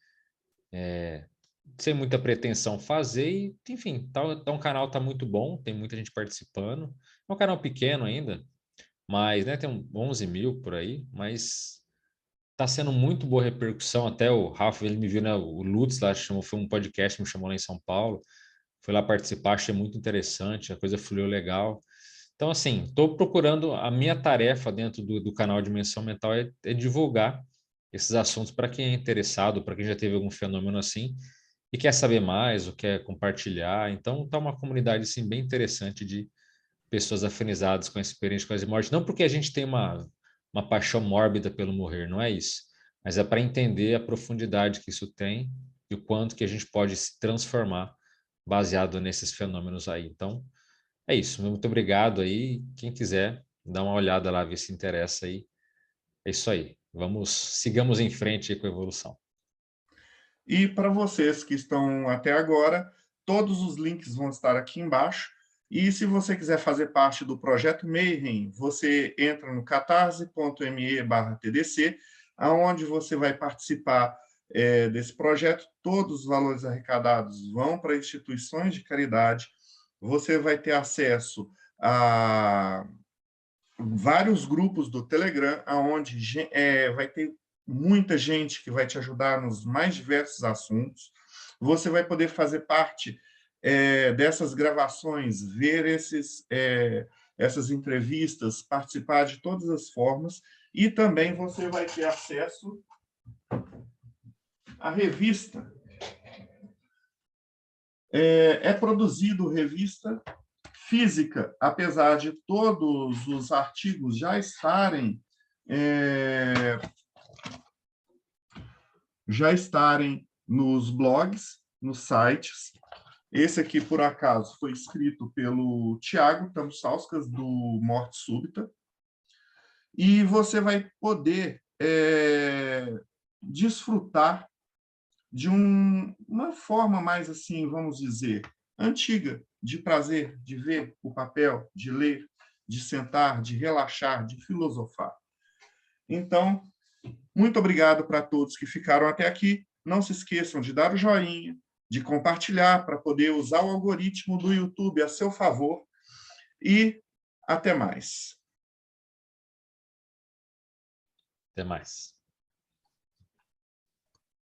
sem muita pretensão fazer e, enfim, um canal tá muito bom, tem muita gente participando. É um canal pequeno ainda, mas, né, tem 11 mil por aí, mas tá sendo muito boa repercussão. Até o Rafa, ele me viu, né, o Lutz lá, foi um podcast, me chamou lá em São Paulo, fui lá participar, achei muito interessante, a coisa fluiu legal. Então, assim, estou procurando, a minha tarefa dentro do canal Dimensão Mental é divulgar esses assuntos para quem é interessado, para quem já teve algum fenômeno assim, e quer saber mais, ou quer compartilhar. Então, está uma comunidade assim, bem interessante de pessoas afinizadas com a experiência de quase morte. Não porque a gente tem uma paixão mórbida pelo morrer, não é isso. Mas é para entender a profundidade que isso tem e o quanto que a gente pode se transformar baseado nesses fenômenos aí. Então, é isso. Muito obrigado aí. Quem quiser, dá uma olhada lá, ver se interessa aí. É isso aí. Sigamos em frente com a evolução. E para vocês que estão até agora, todos os links vão estar aqui embaixo. E se você quiser fazer parte do Projeto Mayhem, você entra no catarse.me/TDC, aonde você vai participar desse projeto. Todos os valores arrecadados vão para instituições de caridade. Você vai ter acesso a vários grupos do Telegram, aonde vai ter muita gente que vai te ajudar nos mais diversos assuntos. Você vai poder fazer parte dessas gravações, ver essas entrevistas, participar de todas as formas, e também você vai ter acesso à revista. É produzido revista física, apesar de todos os artigos já estarem nos blogs, nos sites. Esse aqui, por acaso, foi escrito pelo Tiago Tamsauskas, do Morte Súbita. E você vai poder desfrutar de uma forma mais, assim, vamos dizer, antiga, de prazer, de ver o papel, de ler, de sentar, de relaxar, de filosofar. Então, muito obrigado para todos que ficaram até aqui. Não se esqueçam de dar o joinha, de compartilhar para poder usar o algoritmo do YouTube a seu favor. E até mais. Até mais.